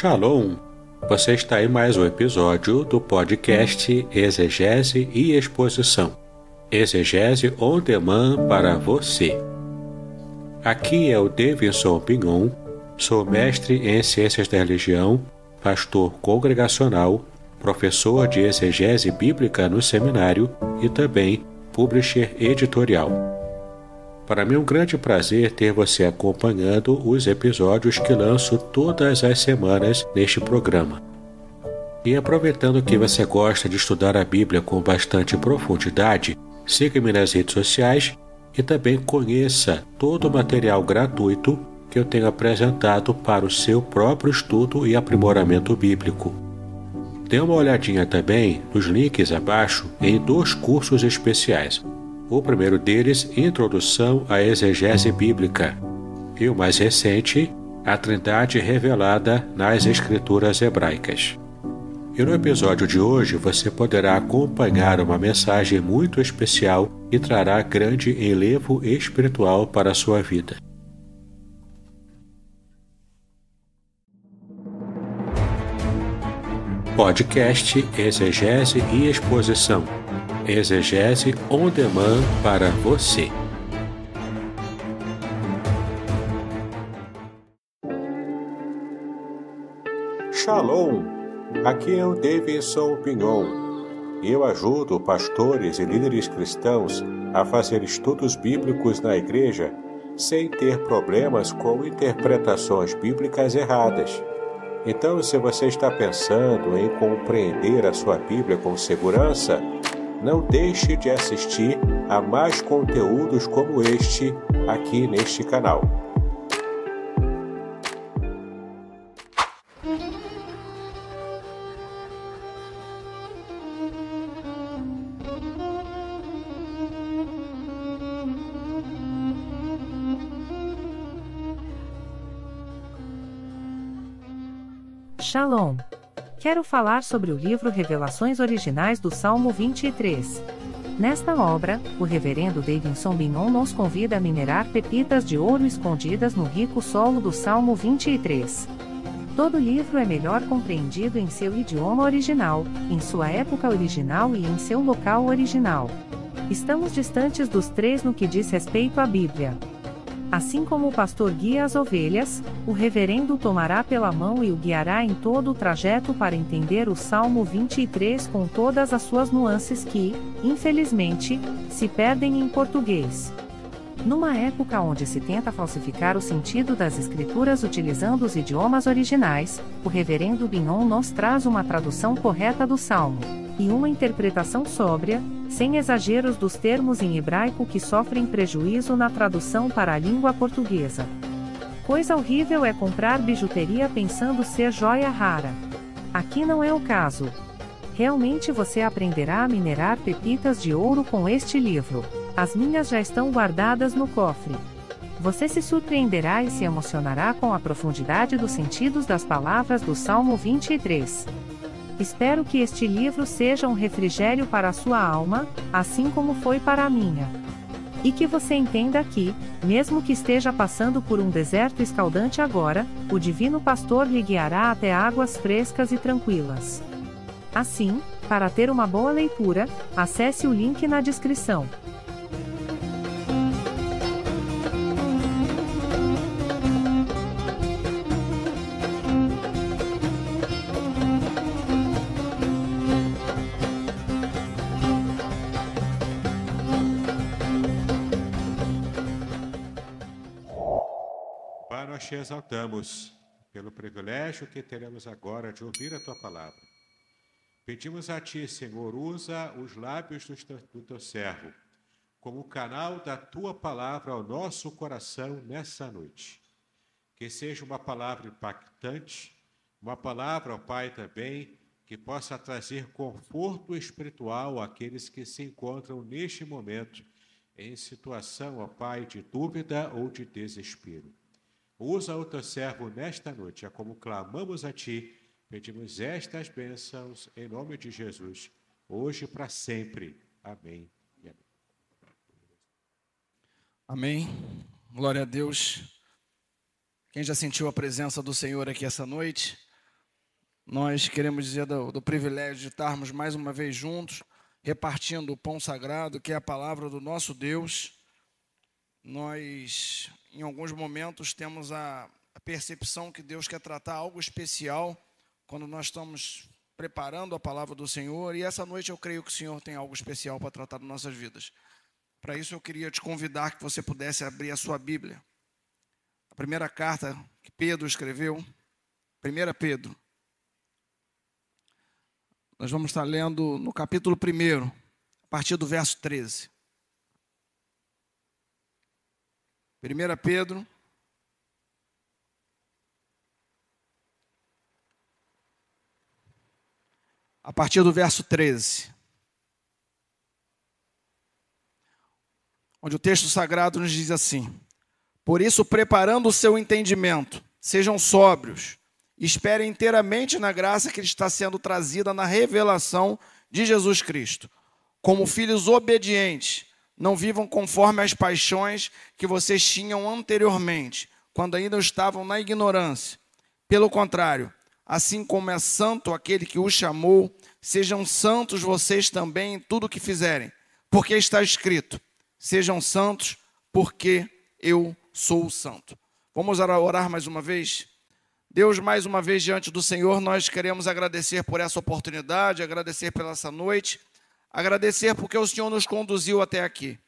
Shalom! Você está em mais um episódio do podcast Exegese e Exposição. Exegese on demand para você. Aqui é o Davidson Pignon, sou mestre em Ciências da Religião, pastor congregacional, professor de exegese bíblica no seminário e também publisher editorial. Para mim é um grande prazer ter você acompanhando os episódios que lanço todas as semanas neste programa. E aproveitando que você gosta de estudar a Bíblia com bastante profundidade, siga-me nas redes sociais e também conheça todo o material gratuito que eu tenho apresentado para o seu próprio estudo e aprimoramento bíblico. Dê uma olhadinha também nos links abaixo em 2 cursos especiais. O primeiro deles, Introdução à Exegese Bíblica, e o mais recente, A Trindade Revelada nas Escrituras Hebraicas. E no episódio de hoje você poderá acompanhar uma mensagem muito especial e trará grande enlevo espiritual para a sua vida. Podcast Exegese e Exposição. Exegese on demand para você. Shalom! Aqui é o Davidson Pignon. Eu ajudo pastores e líderes cristãos a fazer estudos bíblicos na igreja sem ter problemas com interpretações bíblicas erradas. Então, se você está pensando em compreender a sua Bíblia com segurança, não deixe de assistir a mais conteúdos como este aqui neste canal. Shalom! Quero falar sobre o livro Revelações Originais do Salmo 23. Nesta obra, o reverendo Davidson Pignon nos convida a minerar pepitas de ouro escondidas no rico solo do Salmo 23. Todo livro é melhor compreendido em seu idioma original, em sua época original e em seu local original. Estamos distantes dos 3 no que diz respeito à Bíblia. Assim como o pastor guia as ovelhas, o reverendo tomará pela mão e o guiará em todo o trajeto para entender o Salmo 23 com todas as suas nuances que, infelizmente, se perdem em português. Numa época onde se tenta falsificar o sentido das escrituras utilizando os idiomas originais, o reverendo Pignon nos traz uma tradução correta do Salmo, e uma interpretação sóbria, sem exageros dos termos em hebraico que sofrem prejuízo na tradução para a língua portuguesa. Coisa horrível é comprar bijuteria pensando ser joia rara. Aqui não é o caso. Realmente você aprenderá a minerar pepitas de ouro com este livro. As minhas já estão guardadas no cofre. Você se surpreenderá e se emocionará com a profundidade dos sentidos das palavras do Salmo 23. Espero que este livro seja um refrigério para a sua alma, assim como foi para a minha. E que você entenda que, mesmo que esteja passando por um deserto escaldante agora, o Divino Pastor lhe guiará até águas frescas e tranquilas. Assim, para ter uma boa leitura, acesse o link na descrição. Pai, nós te exaltamos pelo privilégio que teremos agora de ouvir a tua palavra. Pedimos a ti, Senhor, usa os lábios do teu servo como canal da tua palavra ao nosso coração nessa noite. Que seja uma palavra impactante, uma palavra, ó Pai, também que possa trazer conforto espiritual àqueles que se encontram neste momento em situação, ó Pai, de dúvida ou de desespero. Usa o teu servo nesta noite, é como clamamos a ti, pedimos estas bênçãos em nome de Jesus, hoje e para sempre. Amém. Amém. Glória a Deus. Quem já sentiu a presença do Senhor aqui essa noite, Nós queremos dizer do privilégio de estarmos mais uma vez juntos, repartindo o pão sagrado, que é a palavra do nosso Deus. Nós, em alguns momentos, temos a percepção que Deus quer tratar algo especial quando nós estamos preparando a palavra do Senhor. E essa noite eu creio que o Senhor tem algo especial para tratar das nossas vidas. Para isso eu queria te convidar que você pudesse abrir a sua Bíblia. A primeira carta que Pedro escreveu, 1 Pedro. Nós vamos estar lendo no capítulo 1, a partir do verso 13. 1 Pedro, a partir do verso 13. Onde o texto sagrado nos diz assim: por isso, preparando o seu entendimento, sejam sóbrios, esperem inteiramente na graça que está sendo trazida na revelação de Jesus Cristo. Como filhos obedientes, não vivam conforme as paixões que vocês tinham anteriormente, quando ainda estavam na ignorância. Pelo contrário, assim como é santo aquele que os chamou, sejam santos vocês também em tudo o que fizerem, porque está escrito: sejam santos, porque eu sou santo. Vamos orar mais uma vez? Deus, mais uma vez diante do Senhor, nós queremos agradecer por essa oportunidade, agradecer pela essa noite, agradecer porque o Senhor nos conduziu até aqui.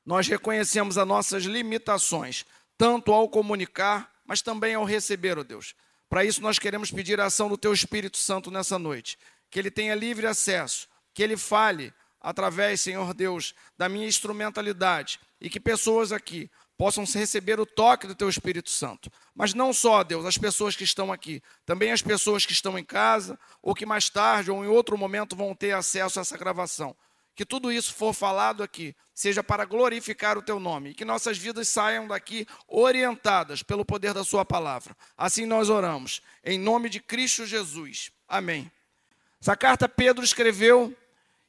Nós reconhecemos as nossas limitações, tanto ao comunicar, mas também ao receber, ó Deus. Para isso nós queremos pedir a ação do Teu Espírito Santo nessa noite, que Ele tenha livre acesso, que Ele fale através, Senhor Deus, da minha instrumentalidade, e que pessoas aqui possam receber o toque do Teu Espírito Santo. Mas não só, Deus, as pessoas que estão aqui, também as pessoas que estão em casa, ou que mais tarde ou em outro momento vão ter acesso a essa gravação. Que tudo isso for falado aqui seja para glorificar o Teu nome, e que nossas vidas saiam daqui orientadas pelo poder da Sua palavra. Assim nós oramos, em nome de Cristo Jesus. Amém. Essa carta Pedro escreveu,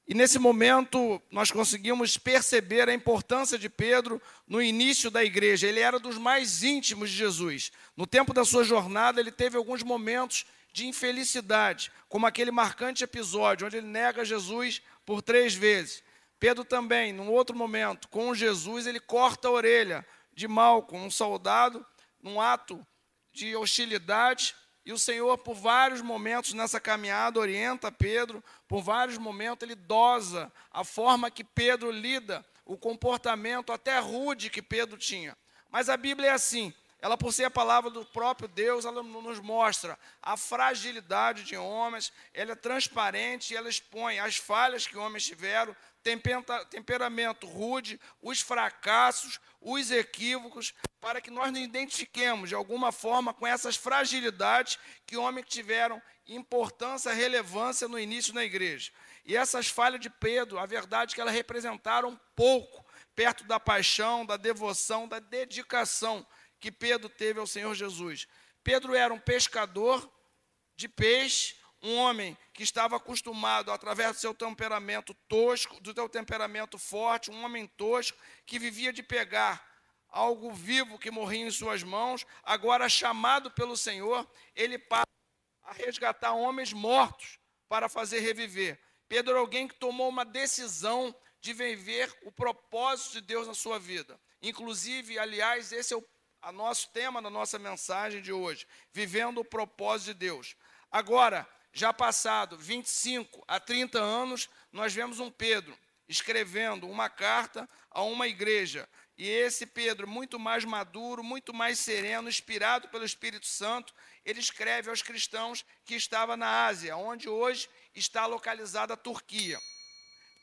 e nesse momento nós conseguimos perceber a importância de Pedro no início da igreja. Ele era dos mais íntimos de Jesus. No tempo da sua jornada, ele teve alguns momentos de infelicidade, como aquele marcante episódio onde ele nega Jesus por 3 vezes. Pedro também, num outro momento, com Jesus, ele corta a orelha de Malco, um soldado, num ato de hostilidade. E o Senhor, por vários momentos nessa caminhada, orienta Pedro, por vários momentos ele dosa a forma que Pedro lida, o comportamento até rude que Pedro tinha. Mas a Bíblia é assim, ela por ser a palavra do próprio Deus, ela nos mostra a fragilidade de homens, ela é transparente, ela expõe as falhas que homens tiveram, temperamento rude, os fracassos, os equívocos, para que nós nos identifiquemos de alguma forma com essas fragilidades que homens tiveram importância, relevância no início da igreja. E essas falhas de Pedro, a verdade é que elas representaram pouco, perto da paixão, da devoção, da dedicação que Pedro teve ao Senhor Jesus. Pedro era um pescador de peixe, um homem que estava acostumado, através do seu temperamento tosco, do seu temperamento forte, um homem tosco, que vivia de pegar algo vivo que morria em suas mãos. Agora, chamado pelo Senhor, ele passa a resgatar homens mortos para fazer reviver. Pedro era alguém que tomou uma decisão de viver o propósito de Deus na sua vida. Inclusive, aliás, esse é o nosso tema da nossa mensagem de hoje, vivendo o propósito de Deus. Agora, já passado 25 a 30 anos, nós vemos um Pedro escrevendo uma carta a uma igreja. E esse Pedro, muito mais maduro, muito mais sereno, inspirado pelo Espírito Santo, ele escreve aos cristãos que estavam na Ásia, onde hoje está localizada a Turquia.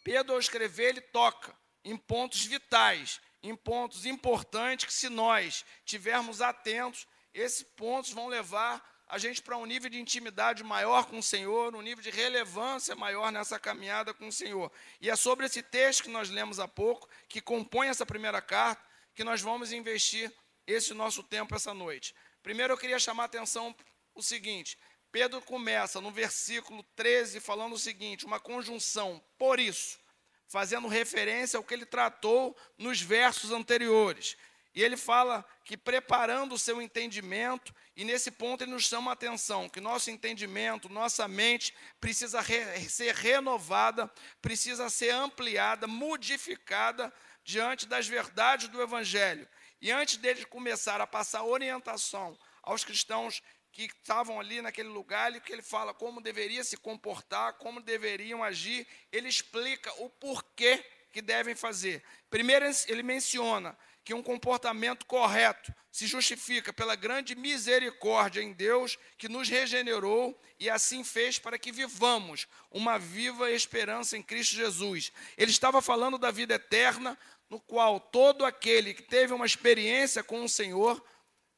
Pedro, ao escrever, ele toca em pontos vitais, em pontos importantes, que se nós estivermos atentos, esses pontos vão levar a gente para um nível de intimidade maior com o Senhor, um nível de relevância maior nessa caminhada com o Senhor. E é sobre esse texto que nós lemos há pouco, que compõe essa primeira carta, que nós vamos investir esse nosso tempo essa noite. Primeiro eu queria chamar a atenção o seguinte: Pedro começa no versículo 13 falando o seguinte, uma conjunção, por isso, fazendo referência ao que ele tratou nos versos anteriores. E ele fala que preparando o seu entendimento, e nesse ponto ele nos chama a atenção, que nosso entendimento, nossa mente precisa ser renovada, precisa ser ampliada, modificada diante das verdades do Evangelho. E antes dele começar a passar orientação aos cristãos que estavam ali naquele lugar, ele fala como deveria se comportar, como deveriam agir, ele explica o porquê que devem fazer. Primeiro, ele menciona que um comportamento correto se justifica pela grande misericórdia em Deus que nos regenerou e assim fez para que vivamos uma viva esperança em Cristo Jesus. Ele estava falando da vida eterna, no qual todo aquele que teve uma experiência com o Senhor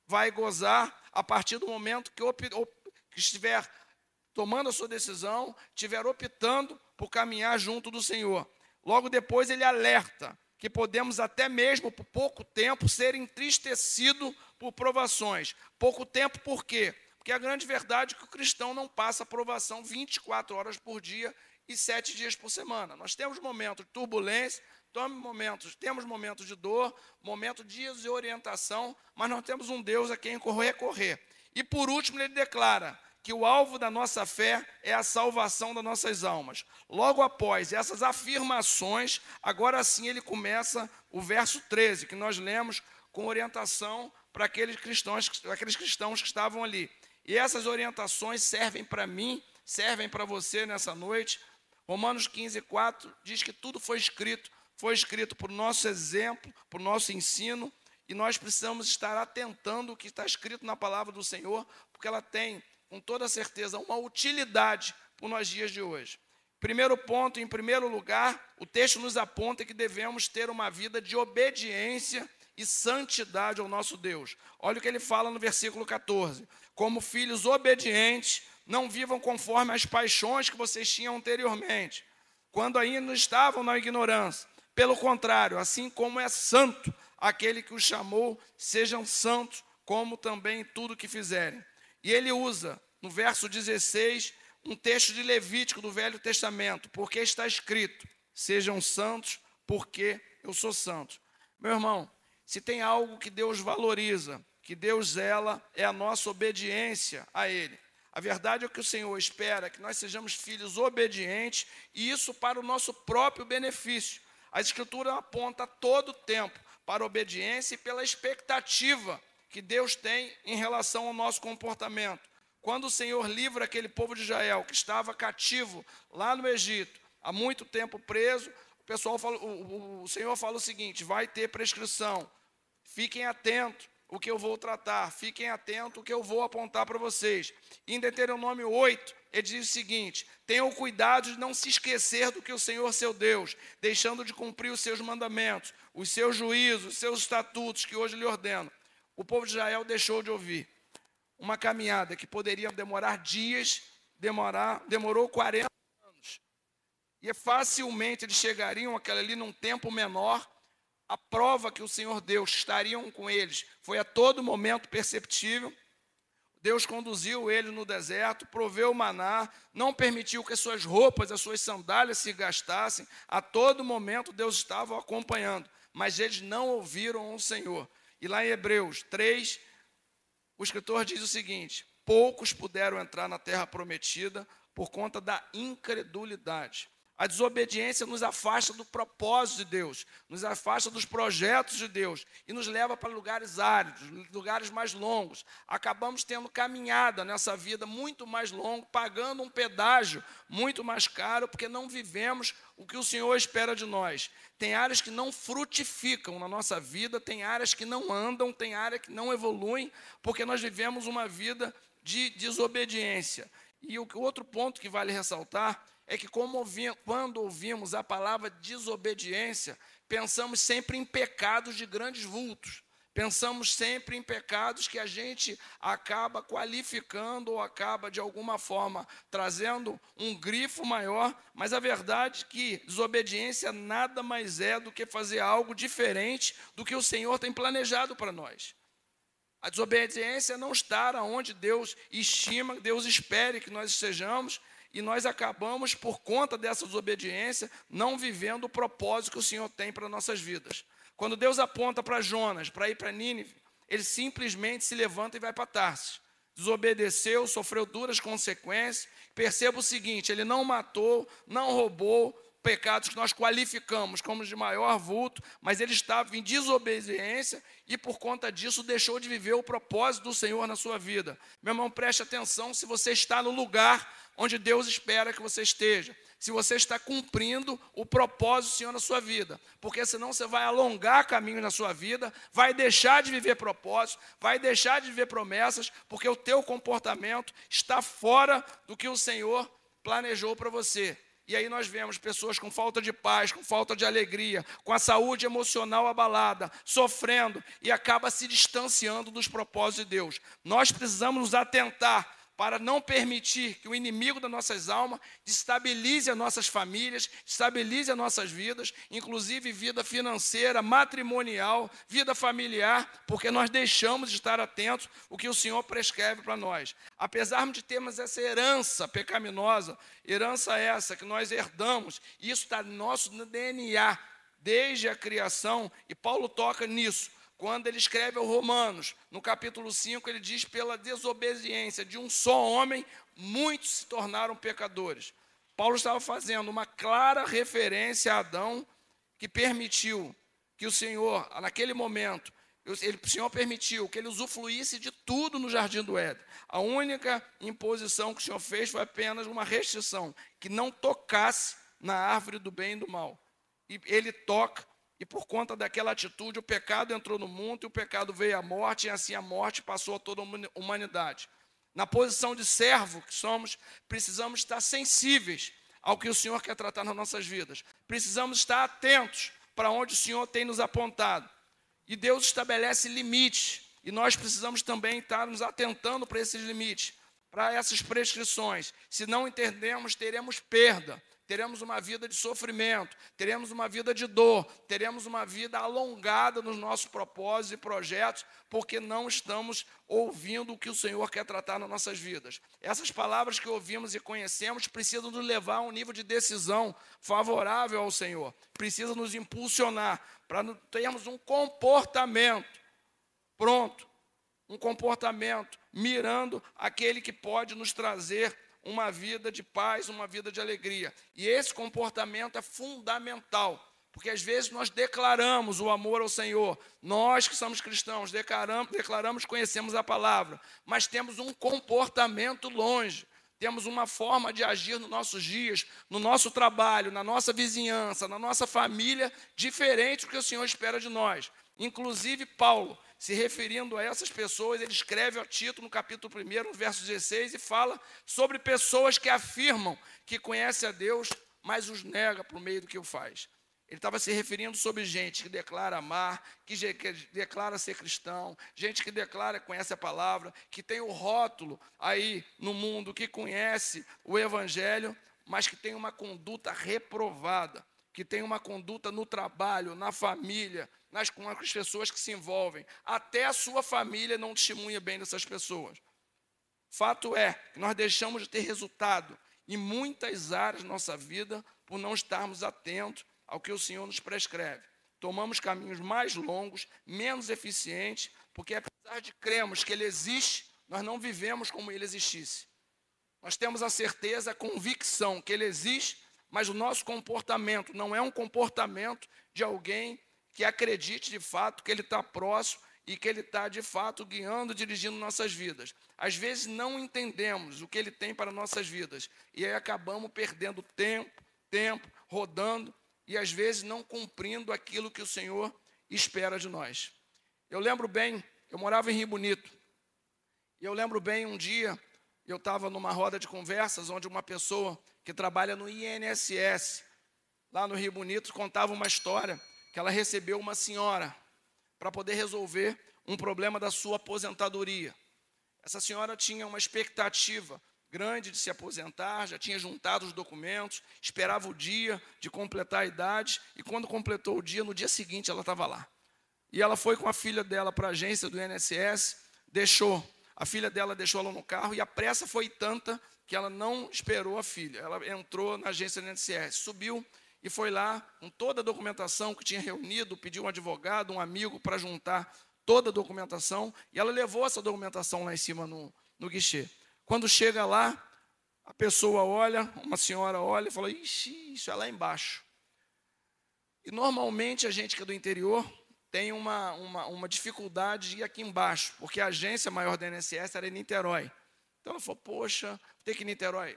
vai gozar a partir do momento que estiver tomando a sua decisão, estiver optando por caminhar junto do Senhor. Logo depois ele alerta que podemos até mesmo por pouco tempo ser entristecidos por provações. Pouco tempo por quê? Porque a grande verdade é que o cristão não passa provação 24 horas por dia e 7 dias por semana. Nós temos momentos de turbulência, temos momentos de dor, momentos de desorientação, mas nós temos um Deus a quem recorrer. E por último ele declara que o alvo da nossa fé é a salvação das nossas almas. Logo após essas afirmações, agora sim ele começa o verso 13, que nós lemos com orientação para aqueles cristãos que estavam ali. E essas orientações servem para mim, servem para você nessa noite. Romanos 15:4 diz que tudo foi escrito por nosso exemplo, por nosso ensino, e nós precisamos estar atentando o que está escrito na palavra do Senhor, porque ela tem, com toda certeza, uma utilidade para os dias de hoje. Primeiro ponto, em primeiro lugar, o texto nos aponta que devemos ter uma vida de obediência e santidade ao nosso Deus. Olha o que ele fala no versículo 14. Como filhos obedientes, não vivam conforme as paixões que vocês tinham anteriormente, quando ainda estavam na ignorância. Pelo contrário, assim como é santo aquele que os chamou, sejam santos, como também tudo que fizerem. E ele usa, no verso 16, um texto de Levítico do Velho Testamento, porque está escrito, sejam santos, porque eu sou santo. Meu irmão, se tem algo que Deus valoriza, que Deus zela, é a nossa obediência a Ele. A verdade é que o Senhor espera que nós sejamos filhos obedientes, e isso para o nosso próprio benefício. A Escritura aponta todo o tempo para a obediência e pela expectativa que Deus tem em relação ao nosso comportamento. Quando o Senhor livra aquele povo de Israel, que estava cativo lá no Egito, há muito tempo preso, o Senhor fala o seguinte: vai ter prescrição, fiquem atentos o que eu vou tratar, fiquem atentos o que eu vou apontar para vocês. Em Deuteronômio 8, ele diz o seguinte: tenham cuidado de não se esquecer do que o Senhor seu Deus, deixando de cumprir os seus mandamentos, os seus juízos, os seus estatutos que hoje lhe ordeno. O povo de Israel deixou de ouvir. Uma caminhada que poderia demorar dias, demorou 40 anos. E facilmente eles chegariam ali num tempo menor. A prova que o Senhor Deus estariam com eles foi a todo momento perceptível. Deus conduziu eles no deserto, proveu o maná, não permitiu que as suas roupas, as suas sandálias se gastassem. A todo momento Deus estava acompanhando, mas eles não ouviram o Senhor. E lá em Hebreus 3, o escritor diz o seguinte: poucos puderam entrar na terra prometida por conta da incredulidade. A desobediência nos afasta do propósito de Deus, nos afasta dos projetos de Deus e nos leva para lugares áridos, lugares mais longos. Acabamos tendo caminhada nessa vida muito mais longa, pagando um pedágio muito mais caro, porque não vivemos o que o Senhor espera de nós. Tem áreas que não frutificam na nossa vida, tem áreas que não andam, tem áreas que não evoluem, porque nós vivemos uma vida de desobediência. E o outro ponto que vale ressaltar é que quando ouvimos a palavra desobediência, pensamos sempre em pecados de grandes vultos. Pensamos sempre em pecados que a gente acaba qualificando ou acaba, de alguma forma, trazendo um grifo maior, mas a verdade é que desobediência nada mais é do que fazer algo diferente do que o Senhor tem planejado para nós. A desobediência é não estar onde Deus estima, Deus espere que nós estejamos, e nós acabamos, por conta dessa desobediência, não vivendo o propósito que o Senhor tem para nossas vidas. Quando Deus aponta para Jonas para ir para Nínive, ele simplesmente se levanta e vai para Tarsis. Desobedeceu, sofreu duras consequências. Perceba o seguinte, ele não matou, não roubou, pecados que nós qualificamos como de maior vulto, mas ele estava em desobediência e por conta disso deixou de viver o propósito do Senhor na sua vida. Meu irmão, preste atenção se você está no lugar onde Deus espera que você esteja, se você está cumprindo o propósito do Senhor na sua vida, porque senão você vai alongar caminhos na sua vida, vai deixar de viver propósitos, vai deixar de viver promessas, porque o teu comportamento está fora do que o Senhor planejou para você. E aí nós vemos pessoas com falta de paz, com falta de alegria, com a saúde emocional abalada, sofrendo e acaba se distanciando dos propósitos de Deus. Nós precisamos nos atentar para não permitir que o inimigo das nossas almas destabilize as nossas famílias, destabilize as nossas vidas, inclusive vida financeira, matrimonial, vida familiar, porque nós deixamos de estar atentos ao que o Senhor prescreve para nós. Apesar de termos essa herança pecaminosa, herança essa que nós herdamos, isso está no nosso DNA, desde a criação, e Paulo toca nisso. Quando ele escreve aos Romanos, no capítulo 5, ele diz, pela desobediência de um só homem, muitos se tornaram pecadores. Paulo estava fazendo uma clara referência a Adão, que permitiu que o Senhor, naquele momento, o Senhor permitiu que ele usufruísse de tudo no Jardim do Éden. A única imposição que o Senhor fez foi apenas uma restrição, que não tocasse na árvore do bem e do mal. E ele toca. E por conta daquela atitude, o pecado entrou no mundo, e o pecado veio à morte, e assim a morte passou a toda a humanidade. Na posição de servo que somos, precisamos estar sensíveis ao que o Senhor quer tratar nas nossas vidas. Precisamos estar atentos para onde o Senhor tem nos apontado. E Deus estabelece limites, e nós precisamos também estar nos atentando para esses limites, para essas prescrições. Se não entendermos, teremos perda. Teremos uma vida de sofrimento, teremos uma vida de dor, teremos uma vida alongada nos nossos propósitos e projetos, porque não estamos ouvindo o que o Senhor quer tratar nas nossas vidas. Essas palavras que ouvimos e conhecemos precisam nos levar a um nível de decisão favorável ao Senhor, precisam nos impulsionar para termos um comportamento pronto, um comportamento mirando aquele que pode nos trazer uma vida de paz, uma vida de alegria. E esse comportamento é fundamental, porque às vezes nós declaramos o amor ao Senhor, nós que somos cristãos, declaramos, conhecemos a palavra, mas temos um comportamento longe, temos uma forma de agir nos nossos dias, no nosso trabalho, na nossa vizinhança, na nossa família, diferente do que o Senhor espera de nós. Inclusive Paulo, se referindo a essas pessoas, ele escreve a Tito no capítulo 1, no verso 16, e fala sobre pessoas que afirmam que conhecem a Deus, mas os nega por meio do que o faz. Ele estava se referindo sobre gente que declara amar, que declara ser cristão, gente que declara que conhece a palavra, que tem o rótulo aí no mundo, que conhece o Evangelho, mas que tem uma conduta reprovada, que tem uma conduta no trabalho, na família, com as pessoas que se envolvem. Até a sua família não testemunha bem dessas pessoas. Fato é que nós deixamos de ter resultado em muitas áreas da nossa vida por não estarmos atentos ao que o Senhor nos prescreve. Tomamos caminhos mais longos, menos eficientes, porque apesar de crermos que Ele existe, nós não vivemos como Ele existisse. Nós temos a certeza, a convicção que Ele existe, mas o nosso comportamento não é um comportamento de alguém que acredite de fato que Ele está próximo e que Ele está de fato guiando, dirigindo nossas vidas. Às vezes não entendemos o que Ele tem para nossas vidas e aí acabamos perdendo tempo, rodando e às vezes não cumprindo aquilo que o Senhor espera de nós. Eu lembro bem, eu morava em Rio Bonito, e eu lembro bem um dia, eu estava numa roda de conversas onde uma pessoa que trabalha no INSS, lá no Rio Bonito, contava uma história que ela recebeu uma senhora para poder resolver um problema da sua aposentadoria. Essa senhora tinha uma expectativa grande de se aposentar, já tinha juntado os documentos, esperava o dia de completar a idade, e quando completou o dia, no dia seguinte ela estava lá. E ela foi com a filha dela para a agência do INSS, a filha dela deixou ela no carro, e a pressa foi tanta que ela não esperou a filha. Ela entrou na agência do INSS, subiu, e foi lá com toda a documentação que tinha reunido, pediu um advogado, um amigo para juntar toda a documentação, e ela levou essa documentação lá em cima no guichê. Quando chega lá, a pessoa olha, uma senhora olha e fala, ixi, isso é lá embaixo. E normalmente a gente que é do interior tem uma dificuldade de ir aqui embaixo, porque a agência maior da INSS era em Niterói. Então ela falou, poxa, tem que ir em Niterói,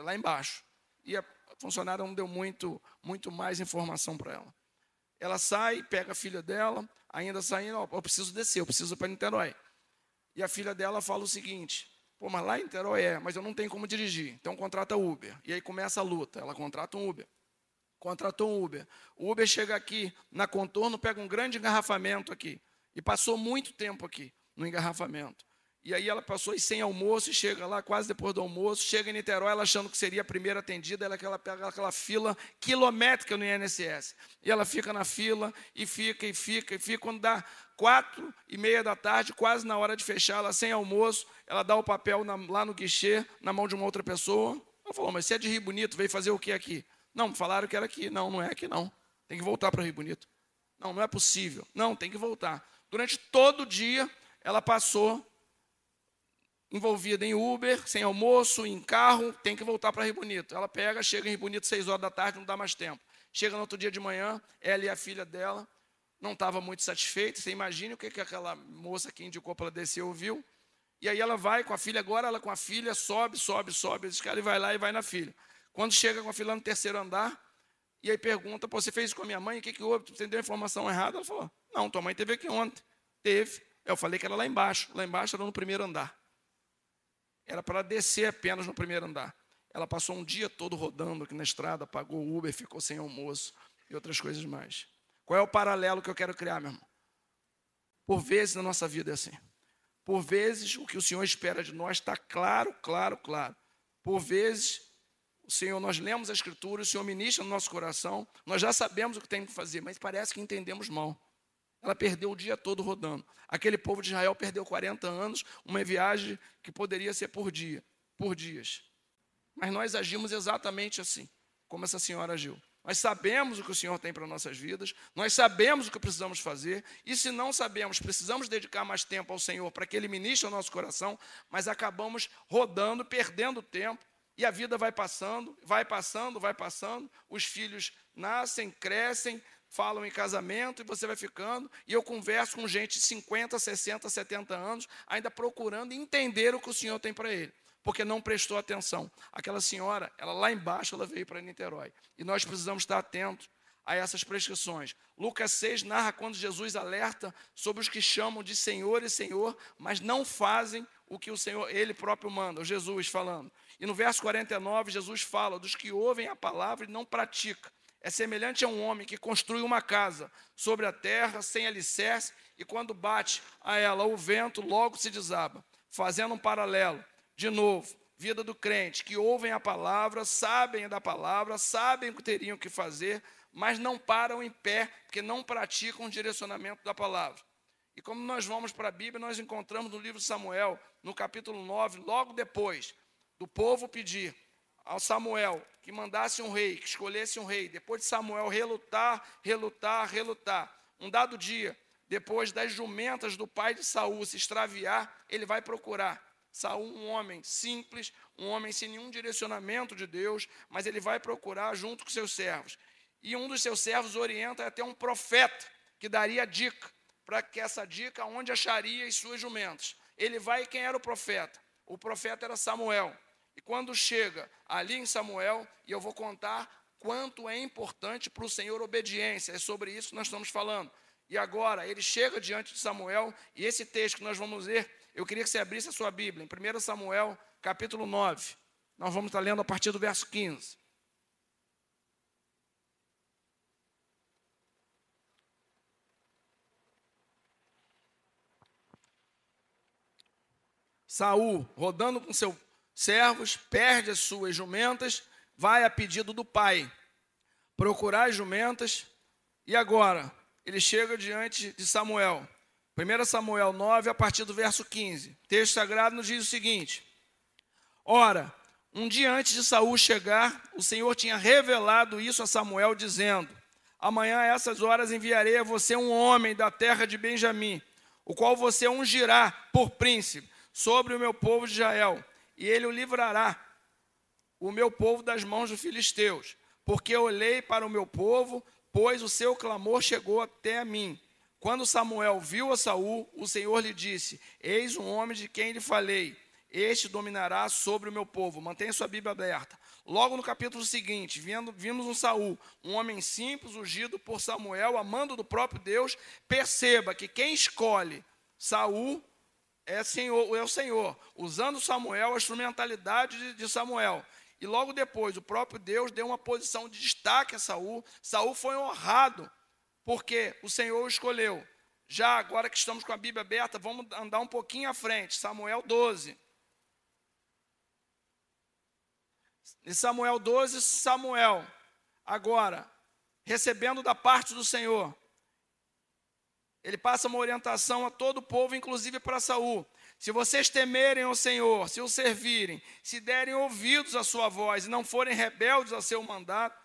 lá embaixo. E a funcionária não deu muito mais informação para ela. Ela sai, pega a filha dela, ainda saindo, eu preciso descer, eu preciso ir para Niterói. E a filha dela fala o seguinte, pô, mas lá em Niterói mas eu não tenho como dirigir, então contrata Uber. E aí começa a luta, ela contrata um Uber. Contratou um Uber. O Uber chega aqui na Contorno, pega um grande engarrafamento aqui. E passou muito tempo aqui no engarrafamento. E aí ela passou e sem almoço, e chega lá quase depois do almoço, chega em Niterói, ela achando que seria a primeira atendida, ela pega aquela fila quilométrica no INSS. E ela fica na fila, e fica. Quando dá 4:30 da tarde, quase na hora de fechar, ela sem almoço, ela dá o papel lá no guichê, na mão de uma outra pessoa. Ela falou, mas você é de Rio Bonito, veio fazer o que aqui? Não, falaram que era aqui. Não, não é aqui não. Tem que voltar para Rio Bonito. Não, não é possível. Não, tem que voltar. Durante todo o dia, ela passou envolvida em Uber, sem almoço, em carro, tem que voltar para Rio Bonito. Ela pega, chega em Rio Bonito 6 horas da tarde, não dá mais tempo. Chega no outro dia de manhã, ela e a filha dela não estavam muito satisfeitas. Você imagina o que aquela moça que indicou para ela descer ouviu. E aí ela vai com a filha, agora ela com a filha, sobe, esse cara e vai lá e vai na filha. Quando chega com a filha no 3º andar, e aí pergunta, pô, você fez isso com a minha mãe, o que houve? Você deu a informação errada? Ela falou, não, tua mãe teve aqui ontem. Teve. Eu falei que era lá embaixo era no 1º andar. Era para descer apenas no 1º andar. Ela passou um dia todo rodando aqui na estrada, pagou o Uber, ficou sem almoço e outras coisas mais. Qual é o paralelo que eu quero criar, meu irmão? Por vezes na nossa vida é assim. Por vezes o que o Senhor espera de nós está claro. Por vezes o Senhor, nós lemos a Escritura, o Senhor ministra no nosso coração, nós já sabemos o que temos que fazer, mas parece que entendemos mal. Ela perdeu o dia todo rodando. Aquele povo de Israel perdeu 40 anos, uma viagem que poderia ser por dias. Mas nós agimos exatamente assim, como essa senhora agiu. Nós sabemos o que o Senhor tem para nossas vidas, nós sabemos o que precisamos fazer, e se não sabemos, precisamos dedicar mais tempo ao Senhor para que Ele ministre o nosso coração, mas acabamos rodando, perdendo tempo, e a vida vai passando, os filhos nascem, crescem, falam em casamento e você vai ficando, e eu converso com gente de 50, 60, 70 anos, ainda procurando entender o que o Senhor tem para ele, porque não prestou atenção. Aquela senhora, ela lá embaixo, ela veio para Niterói, e nós precisamos estar atentos a essas prescrições. Lucas 6 narra quando Jesus alerta sobre os que chamam de Senhor e Senhor, mas não fazem o que o Senhor, Ele próprio manda, o Jesus falando. E no verso 49, Jesus fala dos que ouvem a palavra e não praticam. É semelhante a um homem que construi uma casa sobre a terra, sem alicerce, e quando bate a ela o vento, logo se desaba. Fazendo um paralelo, de novo, vida do crente, que ouvem a palavra, sabem da palavra, sabem o que teriam que fazer, mas não param em pé, porque não praticam o direcionamento da palavra. E como nós vamos para a Bíblia, nós encontramos no livro de Samuel, no capítulo 9, logo depois do povo pedir ao Samuel que mandasse um rei, que escolhesse um rei, depois de Samuel relutar, um dado dia, depois das jumentas do pai de Saul se extraviar, ele vai procurar Saul, um homem simples, um homem sem nenhum direcionamento de Deus, mas ele vai procurar junto com seus servos. E um dos seus servos orienta até um profeta, que daria dica, para que essa dica, onde acharia as suas jumentas. Ele vai, e quem era o profeta? O profeta era Samuel. E quando chega ali em Samuel, e eu vou contar quanto é importante para o Senhor obediência, é sobre isso que nós estamos falando. E agora, ele chega diante de Samuel, e esse texto que nós vamos ler, eu queria que você abrisse a sua Bíblia, em 1 Samuel, capítulo 9. Nós vamos estar lendo a partir do verso 15. Saul, rodando com seus servos, perde as suas jumentas, vai a pedido do pai procurar as jumentas, e agora ele chega diante de Samuel. 1 Samuel 9, a partir do verso 15. O texto sagrado nos diz o seguinte: Ora, Um dia antes de Saul chegar, o Senhor tinha revelado isso a Samuel, dizendo: amanhã a essas horas enviarei a você um homem da terra de Benjamim, o qual você ungirá por príncipe sobre o meu povo de Israel, e ele o livrará, o meu povo, das mãos dos filisteus, porque eu olhei para o meu povo, pois o seu clamor chegou até a mim. Quando Samuel viu a Saul, o Senhor lhe disse: eis um homem de quem lhe falei, este dominará sobre o meu povo. Mantenha sua Bíblia aberta. Logo no capítulo seguinte, vimos um Saul, um homem simples, ungido por Samuel, amando do próprio Deus. Perceba que quem escolhe Saul é o Senhor, usando Samuel, a instrumentalidade de Samuel. E logo depois, o próprio Deus deu uma posição de destaque a Saul. Saul foi honrado, porque o Senhor o escolheu. Já agora que estamos com a Bíblia aberta, vamos andar um pouquinho à frente. Samuel 12. Em Samuel 12, Samuel, agora, recebendo da parte do Senhor, ele passa uma orientação a todo o povo, inclusive para Saul. Se vocês temerem ao Senhor, se o servirem, se derem ouvidos à sua voz e não forem rebeldes ao seu mandato,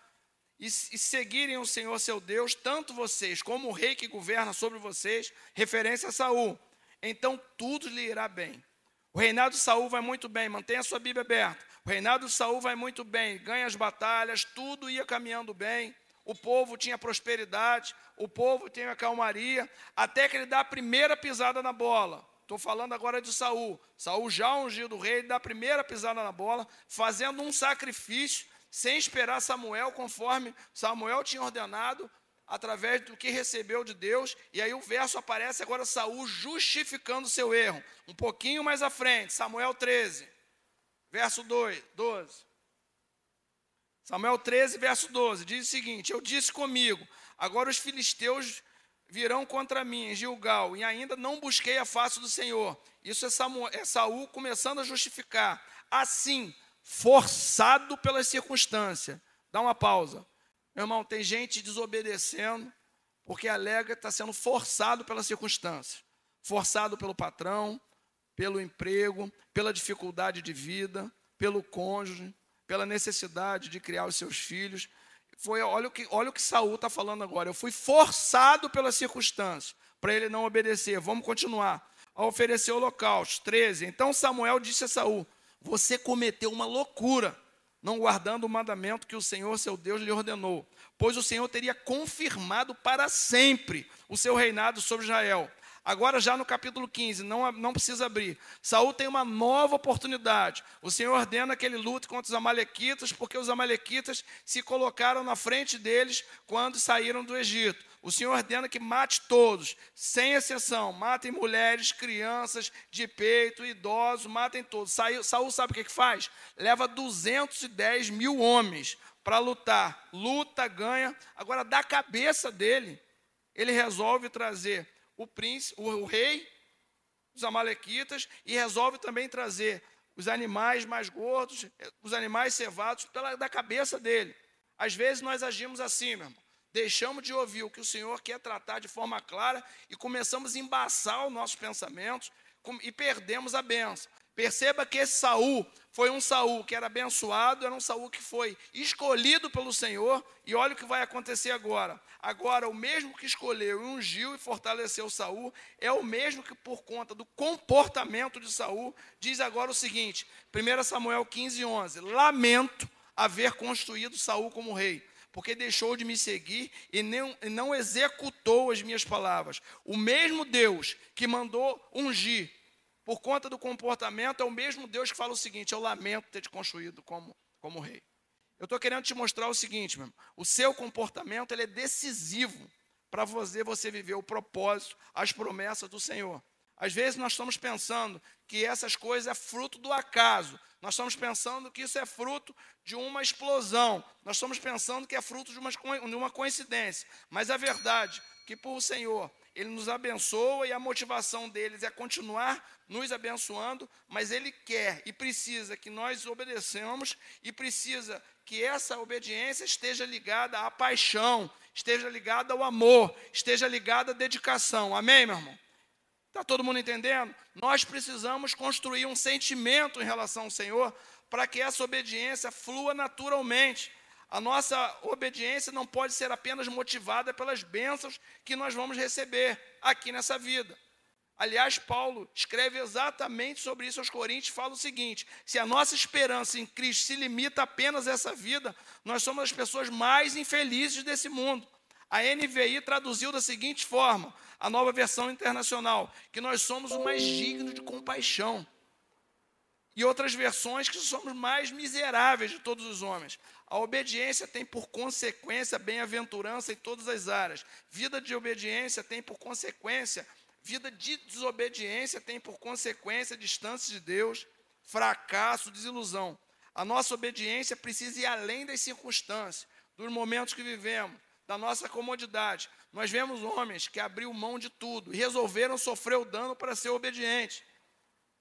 e seguirem o Senhor seu Deus, tanto vocês como o rei que governa sobre vocês, referência a Saul, então tudo lhe irá bem. O reinado de Saul vai muito bem, mantenha a sua Bíblia aberta. O reinado de Saul vai muito bem, ganha as batalhas, tudo ia caminhando bem, o povo tinha prosperidade, o povo tinha calmaria, até que ele dá a primeira pisada na bola. Estou falando agora de Saul. Saul já ungido rei, ele dá a primeira pisada na bola, fazendo um sacrifício, sem esperar Samuel, conforme Samuel tinha ordenado, através do que recebeu de Deus. E aí o verso aparece agora, Saul justificando o seu erro. Um pouquinho mais à frente, Samuel 13, verso 12. Samuel 13, verso 12, diz o seguinte: eu disse comigo, agora os filisteus virão contra mim em Gilgal, e ainda não busquei a face do Senhor. Isso é Saul começando a justificar. Assim, forçado pelas circunstâncias. Dá uma pausa. Meu irmão, tem gente desobedecendo porque alega que está sendo forçado pelas circunstâncias. Forçado pelo patrão, pelo emprego, pela dificuldade de vida, pelo cônjuge, pela necessidade de criar os seus filhos. Olha o que Saul está falando agora. Eu fui forçado pelas circunstâncias para ele não obedecer. Vamos continuar. A oferecer holocausto. 13. Então Samuel disse a Saul: você cometeu uma loucura, não guardando o mandamento que o Senhor, seu Deus, lhe ordenou, pois o Senhor teria confirmado para sempre o seu reinado sobre Israel. Agora já no capítulo 15, não precisa abrir, Saul tem uma nova oportunidade. O Senhor ordena que ele lute contra os amalequitas, porque os amalequitas se colocaram na frente deles quando saíram do Egito. O Senhor ordena que mate todos, sem exceção, matem mulheres, crianças de peito, idosos, matem todos. Saul sabe o que faz? Leva 210 mil homens para lutar. Luta, ganha. Agora, da cabeça dele, ele resolve trazer o príncipe, o rei, os amalequitas, e resolve também trazer os animais mais gordos, os animais cevados, da cabeça dele. Às vezes nós agimos assim, meu irmão. Deixamos de ouvir o que o Senhor quer tratar de forma clara e começamos a embaçar os nossos pensamentos e perdemos a bênção. Perceba que esse Saul foi um Saul que era abençoado, era um Saul que foi escolhido pelo Senhor, e olha o que vai acontecer agora. Agora, o mesmo que escolheu e ungiu e fortaleceu Saul, é o mesmo que, por conta do comportamento de Saul, diz agora o seguinte, 1 Samuel 15, 11, lamento haver construído Saul como rei, porque deixou de me seguir e não executou as minhas palavras. O mesmo Deus que mandou ungir, por conta do comportamento, é o mesmo Deus que fala o seguinte: eu lamento ter te construído como rei. Eu estou querendo te mostrar o seguinte, meu irmão, o seu comportamento ele é decisivo para você viver o propósito, as promessas do Senhor. Às vezes nós estamos pensando que essas coisas é fruto do acaso. Nós estamos pensando que isso é fruto de uma explosão. Nós estamos pensando que é fruto de uma coincidência. Mas a verdade é que por o Senhor, Ele nos abençoa e a motivação deles é continuar nos abençoando, mas Ele quer e precisa que nós obedeçamos e precisa que essa obediência esteja ligada à paixão, esteja ligada ao amor, esteja ligada à dedicação. Amém, meu irmão? Está todo mundo entendendo? Nós precisamos construir um sentimento em relação ao Senhor para que essa obediência flua naturalmente. A nossa obediência não pode ser apenas motivada pelas bênçãos que nós vamos receber aqui nessa vida. Aliás, Paulo escreve exatamente sobre isso aos Coríntios, fala o seguinte: se a nossa esperança em Cristo se limita apenas a essa vida, nós somos as pessoas mais infelizes desse mundo. A NVI traduziu da seguinte forma, a Nova Versão Internacional, que nós somos o mais digno de compaixão. E outras versões que somos mais miseráveis de todos os homens. A obediência tem por consequência bem-aventurança em todas as áreas. Vida de obediência tem por consequência, vida de desobediência tem por consequência distância de Deus, fracasso, desilusão. A nossa obediência precisa ir além das circunstâncias, dos momentos que vivemos, da nossa comodidade. Nós vemos homens que abriram mão de tudo e resolveram sofrer o dano para ser obedientes.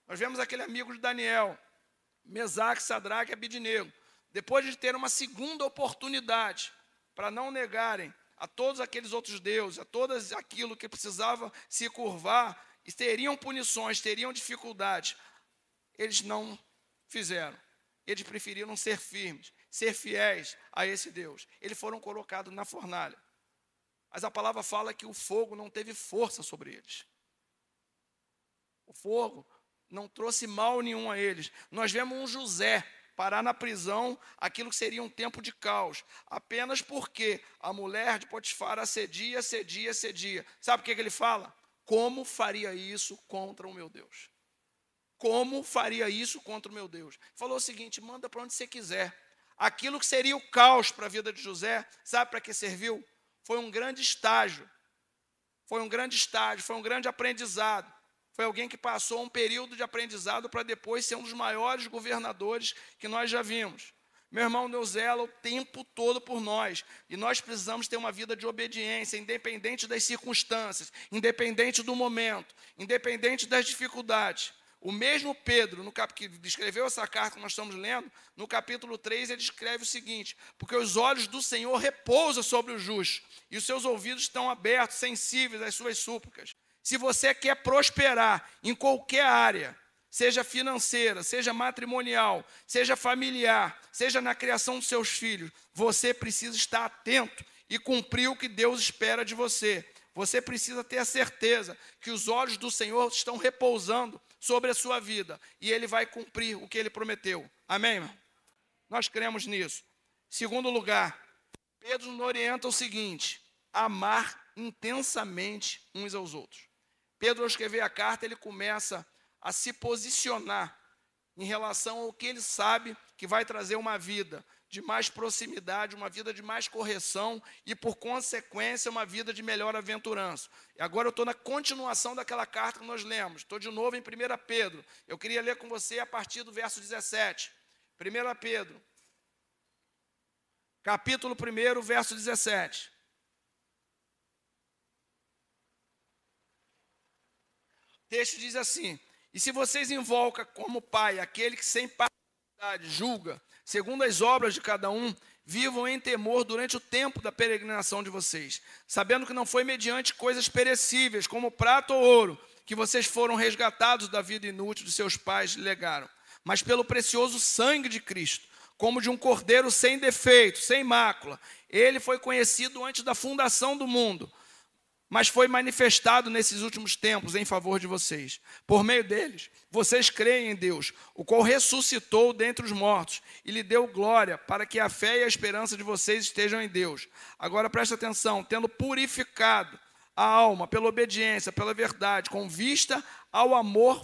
Nós vemos aquele amigo de Daniel, Mesaque, Sadraque e Abidnego. Depois de ter uma segunda oportunidade para não negarem a todos aqueles outros deuses, a todo aquilo que precisava se curvar, e teriam punições, teriam dificuldades, eles não fizeram. Eles preferiram ser firmes, ser fiéis a esse Deus. Eles foram colocados na fornalha. Mas a palavra fala que o fogo não teve força sobre eles. O fogo não trouxe mal nenhum a eles. Nós vemos um José parar na prisão, aquilo que seria um tempo de caos, apenas porque a mulher de Potifar assedia. Sabe o que ele fala? Como faria isso contra o meu Deus? Como faria isso contra o meu Deus? Falou o seguinte: manda para onde você quiser. Aquilo que seria o caos para a vida de José, sabe para que serviu? Foi um grande estágio. Foi um grande aprendizado. Foi alguém que passou um período de aprendizado para depois ser um dos maiores governadores que nós já vimos. Meu irmão, Deus zela o tempo todo por nós. E nós precisamos ter uma vida de obediência, independente das circunstâncias, independente do momento, independente das dificuldades. O mesmo Pedro, que escreveu essa carta que nós estamos lendo, no capítulo 3, ele escreve o seguinte: porque os olhos do Senhor repousam sobre os justos, e os seus ouvidos estão abertos, sensíveis às suas súplicas. Se você quer prosperar em qualquer área, seja financeira, seja matrimonial, seja familiar, seja na criação dos seus filhos, você precisa estar atento e cumprir o que Deus espera de você. Você precisa ter a certeza que os olhos do Senhor estão repousando sobre a sua vida e Ele vai cumprir o que Ele prometeu. Amém, irmão? Nós cremos nisso. Segundo lugar, Pedro nos orienta o seguinte: amar intensamente uns aos outros. Pedro, ao escrever a carta, ele começa a se posicionar em relação ao que ele sabe que vai trazer uma vida de mais proximidade, uma vida de mais correção e, por consequência, uma vida de melhor aventurança. E agora eu estou na continuação daquela carta que nós lemos. Estou de novo em 1 Pedro. Eu queria ler com você a partir do verso 17. 1 Pedro, capítulo 1, verso 17. O texto diz assim: e se vocês invocam como pai aquele que sem parcialidade julga, segundo as obras de cada um, vivam em temor durante o tempo da peregrinação de vocês, sabendo que não foi mediante coisas perecíveis, como prata ou ouro, que vocês foram resgatados da vida inútil de seus pais legaram, mas pelo precioso sangue de Cristo, como de um cordeiro sem defeito, sem mácula. Ele foi conhecido antes da fundação do mundo, mas foi manifestado nesses últimos tempos em favor de vocês. Por meio deles, vocês creem em Deus, o qual ressuscitou dentre os mortos e lhe deu glória, para que a fé e a esperança de vocês estejam em Deus. Agora presta atenção: tendo purificado a alma pela obediência, pela verdade, com vista ao amor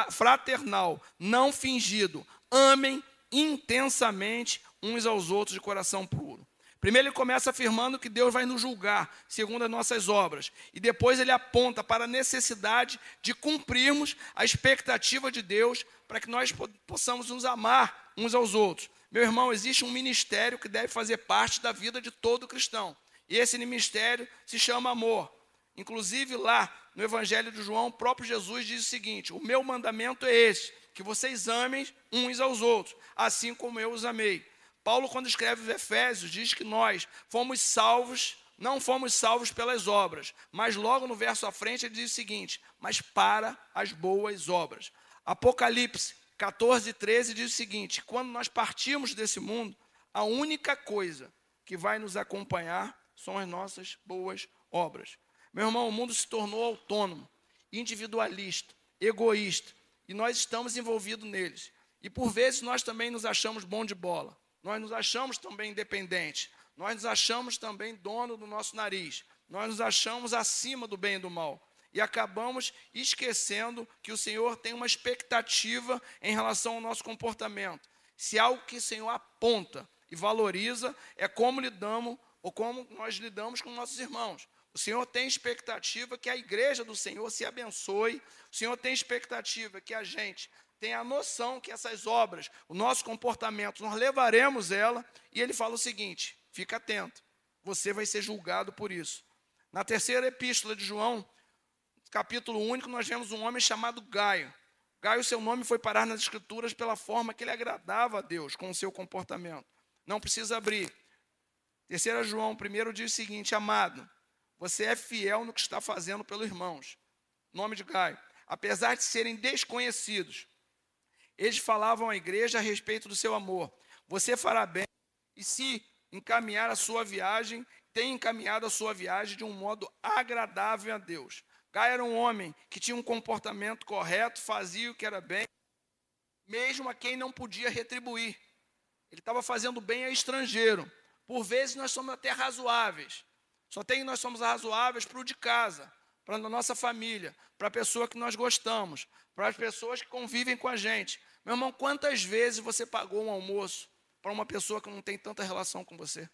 fraternal, não fingido, amem intensamente uns aos outros de coração puro. Primeiro ele começa afirmando que Deus vai nos julgar segundo as nossas obras. E depois ele aponta para a necessidade de cumprirmos a expectativa de Deus para que nós possamos nos amar uns aos outros. Meu irmão, existe um ministério que deve fazer parte da vida de todo cristão. E esse ministério se chama amor. Inclusive lá no Evangelho de João, o próprio Jesus diz o seguinte: o meu mandamento é esse, que vocês amem uns aos outros, assim como eu os amei. Paulo, quando escreve os Efésios, diz que nós fomos salvos, não fomos salvos pelas obras, mas logo no verso à frente ele diz o seguinte: mas para as boas obras. Apocalipse, 14, 13 diz o seguinte: quando nós partirmos desse mundo, a única coisa que vai nos acompanhar são as nossas boas obras. Meu irmão, o mundo se tornou autônomo, individualista, egoísta, e nós estamos envolvidos neles. E por vezes nós também nos achamos bom de bola, nós nos achamos também independentes, nós nos achamos também dono do nosso nariz, nós nos achamos acima do bem e do mal. E acabamos esquecendo que o Senhor tem uma expectativa em relação ao nosso comportamento. Se algo que o Senhor aponta e valoriza é como lidamos ou como nós lidamos com nossos irmãos. O Senhor tem expectativa que a igreja do Senhor se abençoe. O Senhor tem expectativa que a gente tenha a noção que essas obras, o nosso comportamento, nós levaremos ela. E ele fala o seguinte: fica atento, você vai ser julgado por isso. Na terceira epístola de João, capítulo único, nós vemos um homem chamado Gaio. Gaio, seu nome foi parar nas Escrituras pela forma que ele agradava a Deus com o seu comportamento. Não precisa abrir. 3 João 1 diz o seguinte: amado, você é fiel no que está fazendo pelos irmãos. Nome de Gaio. Apesar de serem desconhecidos, eles falavam à igreja a respeito do seu amor. Você fará bem e se encaminhar a sua viagem, tem encaminhado a sua viagem de um modo agradável a Deus. Gaio era um homem que tinha um comportamento correto, fazia o que era bem, mesmo a quem não podia retribuir. Ele estava fazendo bem a estrangeiro. Por vezes nós somos até razoáveis. Nós somos razoáveis para o de casa, para a nossa família, para a pessoa que nós gostamos, para as pessoas que convivem com a gente. Meu irmão, quantas vezes você pagou um almoço para uma pessoa que não tem tanta relação com você?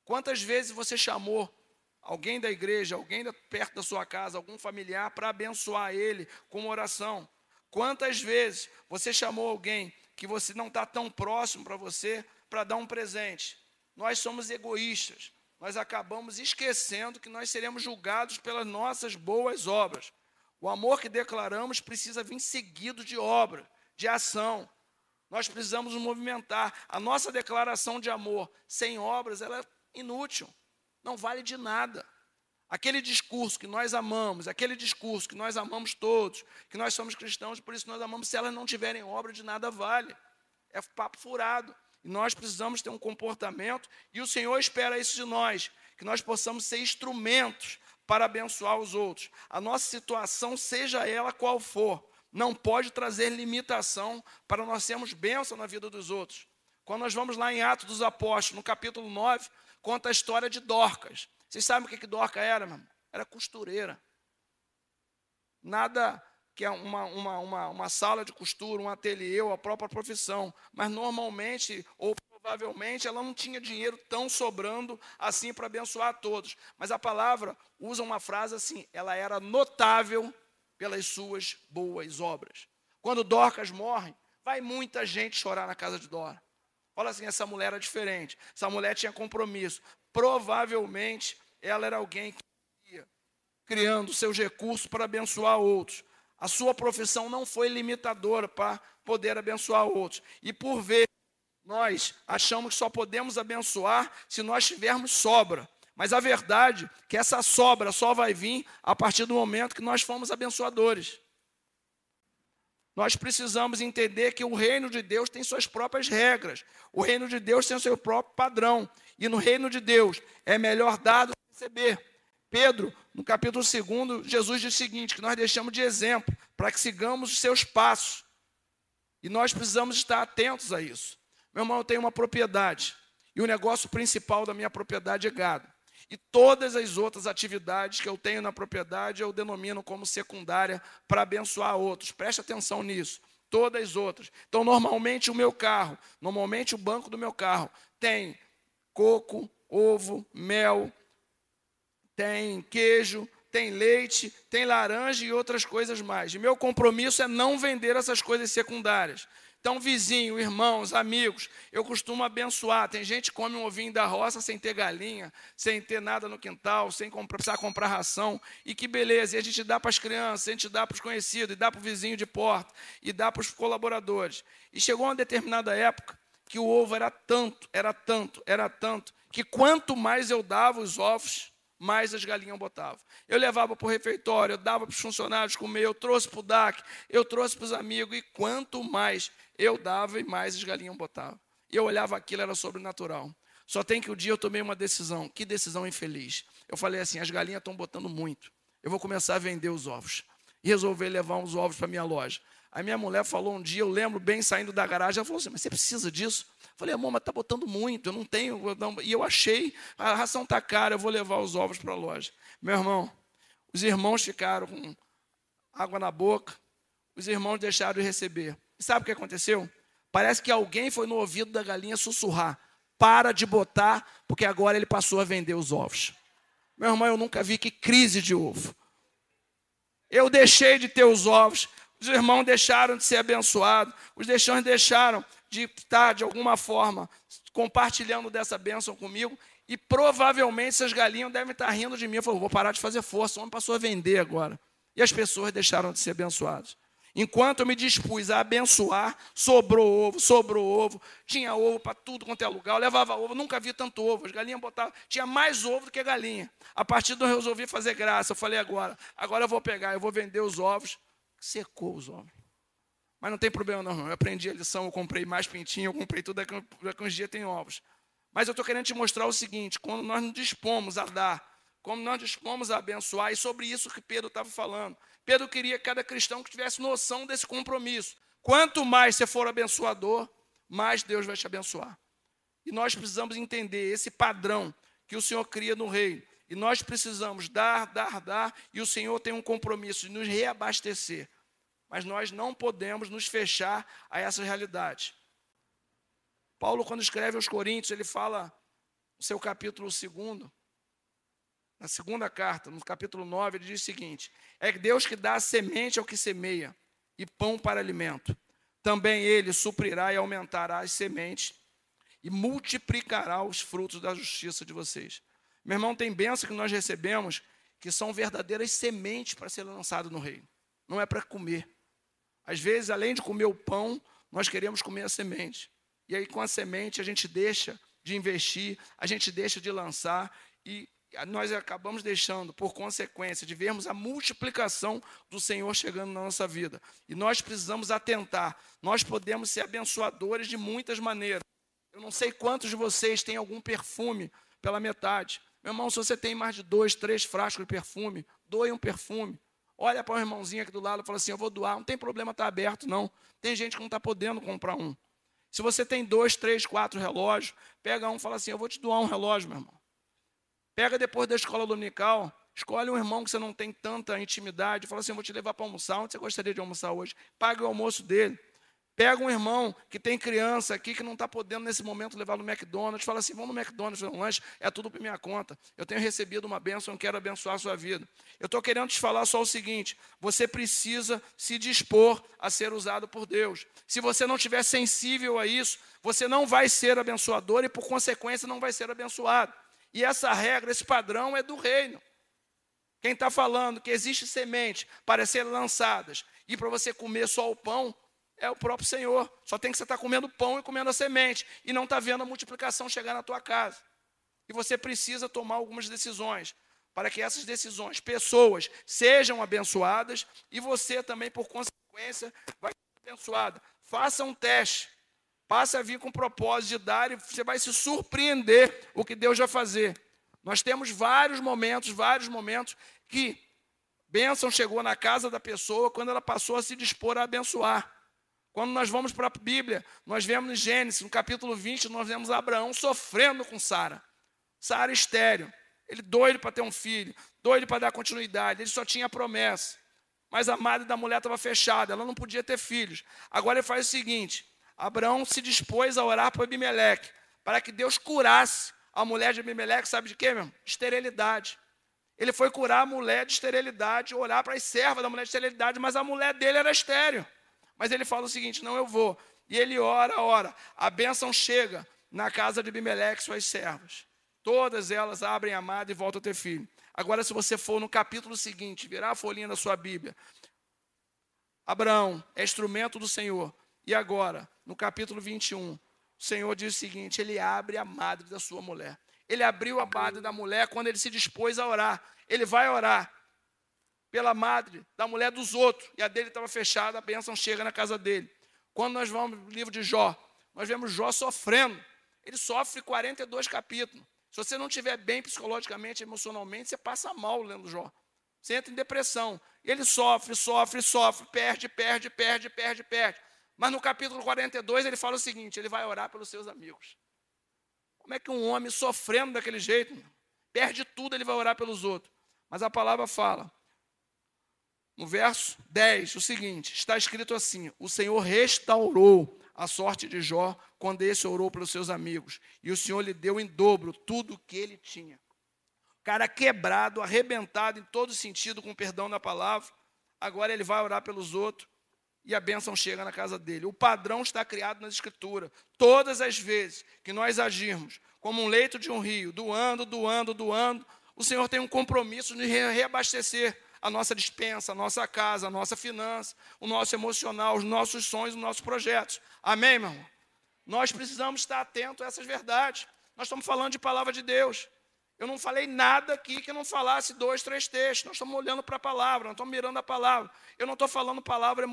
Quantas vezes você chamou alguém da igreja, alguém perto da sua casa, algum familiar, para abençoar ele com uma oração? Quantas vezes você chamou alguém que você não está tão próximo para você, para dar um presente? Nós somos egoístas, nós acabamos esquecendo que nós seremos julgados pelas nossas boas obras. O amor que declaramos precisa vir seguido de obra, de ação. Nós precisamos nos movimentar. A nossa declaração de amor sem obras, ela é inútil. Não vale de nada. Aquele discurso que nós amamos, aquele discurso que nós amamos todos, que nós somos cristãos, por isso nós amamos, se elas não tiverem obra, de nada vale. É papo furado. E nós precisamos ter um comportamento, e o Senhor espera isso de nós, que nós possamos ser instrumentos para abençoar os outros. A nossa situação, seja ela qual for, não pode trazer limitação para nós sermos bênção na vida dos outros. Quando nós vamos lá em Atos dos Apóstolos, no capítulo 9, conta a história de Dorcas. Vocês sabem o que Dorcas era, meu irmão? Era costureira. Nada que é uma sala de costura, um ateliê, ou a própria profissão. Mas normalmente, ou provavelmente, ela não tinha dinheiro tão sobrando assim para abençoar a todos. Mas a palavra usa uma frase assim: ela era notável pelas suas boas obras. Quando Dorcas morre, vai muita gente chorar na casa de Dorcas. Fala assim: essa mulher era diferente, essa mulher tinha compromisso. Provavelmente, ela era alguém que ia criando seus recursos para abençoar outros. A sua profissão não foi limitadora para poder abençoar outros. E por vezes, nós achamos que só podemos abençoar se nós tivermos sobra. Mas a verdade é que essa sobra só vai vir a partir do momento que nós fomos abençoadores. Nós precisamos entender que o reino de Deus tem suas próprias regras. O reino de Deus tem o seu próprio padrão. E no reino de Deus é melhor dar do que receber. Pedro, no capítulo 2, Jesus diz o seguinte, que nós deixamos de exemplo para que sigamos os seus passos. E nós precisamos estar atentos a isso. Meu irmão, eu tenho uma propriedade. E o negócio principal da minha propriedade é gado. E todas as outras atividades que eu tenho na propriedade, eu denomino como secundária para abençoar outros. Preste atenção nisso. Todas as outras. Então, normalmente o meu carro, normalmente o banco do meu carro tem coco, ovo, mel, tem queijo, tem leite, tem laranja e outras coisas mais. E meu compromisso é não vender essas coisas secundárias. Então, vizinho, irmãos, amigos, eu costumo abençoar. Tem gente que come um ovinho da roça sem ter galinha, sem ter nada no quintal, sem precisar comprar ração. E que beleza, e a gente dá para as crianças, a gente dá para os conhecidos, e dá para o vizinho de porta, e dá para os colaboradores. E chegou uma determinada época que o ovo era tanto, que quanto mais eu dava os ovos, mais as galinhas botavam. Eu levava para o refeitório, eu dava para os funcionários comer, eu trouxe para o DAC, eu trouxe para os amigos, e quanto mais eu dava, e mais as galinhas botavam. E eu olhava aquilo, era sobrenatural. Só tem que um dia eu tomei uma decisão, que decisão infeliz. Eu falei assim, as galinhas estão botando muito, eu vou começar a vender os ovos. E resolvi levar uns ovos para a minha loja. A minha mulher falou um dia, eu lembro bem, saindo da garagem, ela falou assim, mas você precisa disso? Eu falei, amor, mas está botando muito, eu não tenho. E eu achei, a ração está cara, eu vou levar os ovos para a loja. Meu irmão, os irmãos ficaram com água na boca, os irmãos deixaram de receber. E sabe o que aconteceu? Parece que alguém foi no ouvido da galinha sussurrar, para de botar, porque agora ele passou a vender os ovos. Meu irmão, eu nunca vi que crise de ovo. Eu deixei de ter os ovos, os irmãos deixaram de ser abençoados, os deixões deixaram de estar, de alguma forma, compartilhando dessa bênção comigo, e provavelmente essas galinhas devem estar rindo de mim. Eu falei, vou parar de fazer força, o homem passou a vender agora. E as pessoas deixaram de ser abençoadas. Enquanto eu me dispus a abençoar, sobrou ovo, tinha ovo para tudo quanto é lugar, eu levava ovo, nunca vi tanto ovo, as galinhas botavam, tinha mais ovo do que galinha. A partir daí eu resolvi fazer graça, eu falei agora eu vou pegar, eu vou vender os ovos, secou os ovos. Mas não tem problema não, eu aprendi a lição, eu comprei mais pintinho, eu comprei tudo, daqui uns dias tem ovos. Mas eu estou querendo te mostrar o seguinte, quando nós nos dispomos a dar, como nós dispomos a abençoar, e sobre isso que Pedro estava falando. Pedro queria que cada cristão que tivesse noção desse compromisso. Quanto mais você for abençoador, mais Deus vai te abençoar. E nós precisamos entender esse padrão que o Senhor cria no reino. E nós precisamos dar, e o Senhor tem um compromisso de nos reabastecer. Mas nós não podemos nos fechar a essa realidade. Paulo, quando escreve aos Coríntios, ele fala, no seu capítulo 2, na segunda carta, no capítulo 9, ele diz o seguinte, é Deus que dá a semente ao que semeia e pão para alimento. Também Ele suprirá e aumentará as sementes e multiplicará os frutos da justiça de vocês. Meu irmão, tem bênção que nós recebemos que são verdadeiras sementes para ser lançado no reino. Não é para comer. Às vezes, além de comer o pão, nós queremos comer a semente. E aí, com a semente, a gente deixa de investir, a gente deixa de lançar e nós acabamos deixando, por consequência, de vermos a multiplicação do Senhor chegando na nossa vida. E nós precisamos atentar. Nós podemos ser abençoadores de muitas maneiras. Eu não sei quantos de vocês têm algum perfume pela metade. Meu irmão, se você tem mais de 2, 3 frascos de perfume, doe um perfume. Olha para o irmãozinho aqui do lado e fala assim, eu vou doar. Não tem problema estar aberto, não. Tem gente que não está podendo comprar um. Se você tem 2, 3, 4 relógios, pega um e fala assim, eu vou te doar um relógio, meu irmão. Pega depois da escola dominical, escolhe um irmão que você não tem tanta intimidade, fala assim, eu vou te levar para almoçar, onde você gostaria de almoçar hoje? Paga o almoço dele. Pega um irmão que tem criança aqui, que não está podendo nesse momento levar no McDonald's, fala assim, vamos no McDonald's, fazer um lanche, é tudo por minha conta. Eu tenho recebido uma bênção, eu quero abençoar a sua vida. Eu estou querendo te falar só o seguinte, você precisa se dispor a ser usado por Deus. Se você não estiver sensível a isso, você não vai ser abençoador e, por consequência, não vai ser abençoado. E essa regra, esse padrão é do reino. Quem está falando que existe semente para serem lançadas e para você comer só o pão, é o próprio Senhor. Só tem que você estar comendo pão e comendo a semente e não está vendo a multiplicação chegar na tua casa. E você precisa tomar algumas decisões para que essas decisões, pessoas, sejam abençoadas e você também, por consequência, vai ser abençoado. Faça um teste. Passe a vir com o propósito de dar e você vai se surpreender o que Deus vai fazer. Nós temos vários momentos que bênção chegou na casa da pessoa quando ela passou a se dispor a abençoar. Quando nós vamos para a Bíblia, nós vemos em Gênesis, no capítulo 20, nós vemos Abraão sofrendo com Sara. Sara estéril, ele doido para ter um filho, doido para dar continuidade, ele só tinha promessa. Mas a madre da mulher estava fechada, ela não podia ter filhos. Agora ele faz o seguinte, Abraão se dispôs a orar para Abimeleque, para que Deus curasse a mulher de Abimeleque, sabe de quê, meu irmão? Esterilidade. Ele foi curar a mulher de esterilidade, orar para as servas da mulher de esterilidade, mas a mulher dele era estéril. Mas ele fala o seguinte, não, eu vou. E ele ora. A bênção chega na casa de Abimeleque, suas servas. Todas elas abrem a madre e voltam a ter filho. Agora, se você for no capítulo seguinte, virar a folhinha da sua Bíblia, Abraão é instrumento do Senhor. E agora, no capítulo 21, o Senhor diz o seguinte, ele abre a madre da sua mulher. Ele abriu a madre da mulher quando ele se dispôs a orar. Ele vai orar pela madre da mulher dos outros, e a dele estava fechada, a bênção chega na casa dele. Quando nós vamos no livro de Jó, nós vemos Jó sofrendo. Ele sofre 42 capítulos. Se você não estiver bem psicologicamente, emocionalmente, você passa mal lendo Jó. Você entra em depressão. Ele sofre, perde. Mas no capítulo 42 ele fala o seguinte, ele vai orar pelos seus amigos. Como é que um homem sofrendo daquele jeito, perde tudo, ele vai orar pelos outros? Mas a palavra fala, no verso 10, o seguinte, está escrito assim, o Senhor restaurou a sorte de Jó quando esse orou pelos seus amigos, e o Senhor lhe deu em dobro tudo o que ele tinha. O cara quebrado, arrebentado em todo sentido, com perdão da palavra, agora ele vai orar pelos outros, e a bênção chega na casa dele. O padrão está criado na Escritura. Todas as vezes que nós agirmos como um leito de um rio, doando, o Senhor tem um compromisso de reabastecer a nossa despensa, a nossa casa, a nossa finança, o nosso emocional, os nossos sonhos, os nossos projetos. Amém, meu irmão? Nós precisamos estar atentos a essas verdades. Nós estamos falando de palavra de Deus. Eu não falei nada aqui que não falasse 2, 3 textos. Nós estamos olhando para a palavra, nós estamos mirando a palavra. Eu não estou falando palavra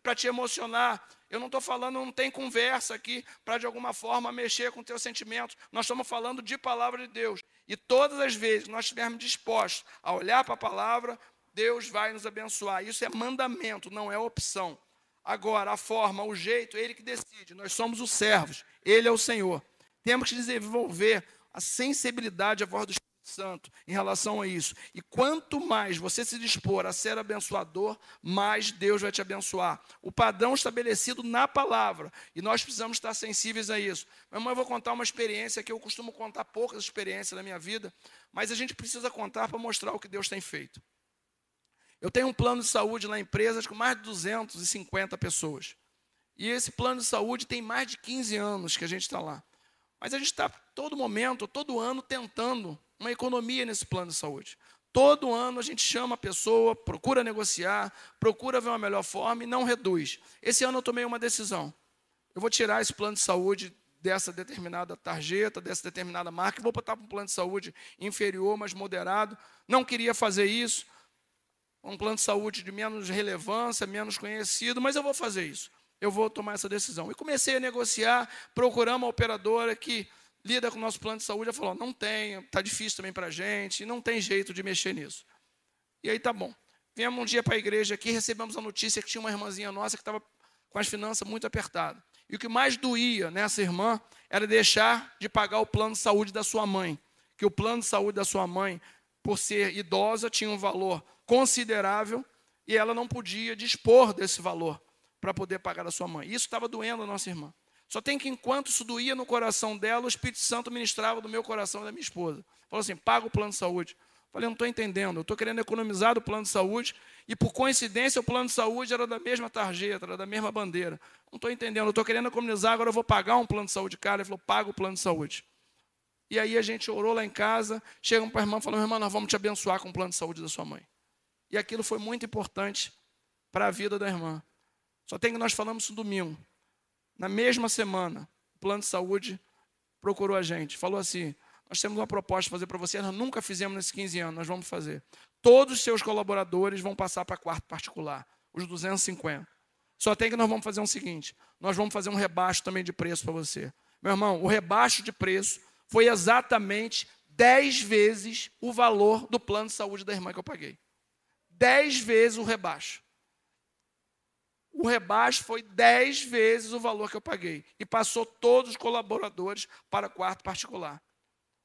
para te emocionar. Eu não estou falando, não tem conversa aqui para de alguma forma mexer com o teu sentimento. Nós estamos falando de palavra de Deus. E todas as vezes que nós estivermos dispostos a olhar para a palavra, Deus vai nos abençoar. Isso é mandamento, não é opção. Agora, a forma, o jeito, Ele que decide. Nós somos os servos, Ele é o Senhor. Temos que desenvolver a sensibilidade à voz do Espírito Santo em relação a isso. E quanto mais você se dispor a ser abençoador, mais Deus vai te abençoar. O padrão estabelecido na palavra. E nós precisamos estar sensíveis a isso. Meu irmão, eu vou contar uma experiência que eu costumo contar poucas experiências na minha vida, mas a gente precisa contar para mostrar o que Deus tem feito. Eu tenho um plano de saúde lá em empresas com mais de 250 pessoas. E esse plano de saúde tem mais de 15 anos que a gente está lá. Mas a gente está todo momento, todo ano, tentando uma economia nesse plano de saúde. Todo ano a gente chama a pessoa, procura negociar, procura ver uma melhor forma e não reduz. Esse ano eu tomei uma decisão. Eu vou tirar esse plano de saúde dessa determinada tarjeta, dessa determinada marca, e vou botar para um plano de saúde inferior, mas moderado. Não queria fazer isso. Um plano de saúde de menos relevância, menos conhecido, mas eu vou fazer isso. Eu vou tomar essa decisão. E comecei a negociar, procuramos uma operadora que lida com o nosso plano de saúde. Ela falou, não tem, está difícil também para a gente, não tem jeito de mexer nisso. E aí tá bom. Viemos um dia para a igreja aqui, recebemos a notícia que tinha uma irmãzinha nossa que estava com as finanças muito apertadas. E o que mais doía nessa irmã era deixar de pagar o plano de saúde da sua mãe. Que o plano de saúde da sua mãe, por ser idosa, tinha um valor considerável e ela não podia dispor desse valor para poder pagar a sua mãe. Isso estava doendo a nossa irmã. Só tem que, enquanto isso doía no coração dela, o Espírito Santo ministrava do meu coração e da minha esposa. Falou assim, paga o plano de saúde. Falei, eu não estou entendendo, eu estou querendo economizar do plano de saúde e, por coincidência, o plano de saúde era da mesma tarjeta, era da mesma bandeira. Não estou entendendo, eu estou querendo economizar, agora eu vou pagar um plano de saúde caro. Ele falou, paga o plano de saúde. E aí a gente orou lá em casa, chegamos para a irmã e falamos, irmã, nós vamos te abençoar com o plano de saúde da sua mãe. E aquilo foi muito importante para a vida da irmã. Só tem que nós falamos isso domingo. Na mesma semana, o plano de saúde procurou a gente. Falou assim, nós temos uma proposta para fazer para você, nós nunca fizemos nesses 15 anos, nós vamos fazer. Todos os seus colaboradores vão passar para quarto particular, os 250. Só tem que nós vamos fazer o seguinte, nós vamos fazer um rebaixo também de preço para você. Meu irmão, o rebaixo de preço foi exatamente 10 vezes o valor do plano de saúde da irmã que eu paguei. 10 vezes o rebaixo. O rebaixo foi 10 vezes o valor que eu paguei. E passou todos os colaboradores para quarto particular.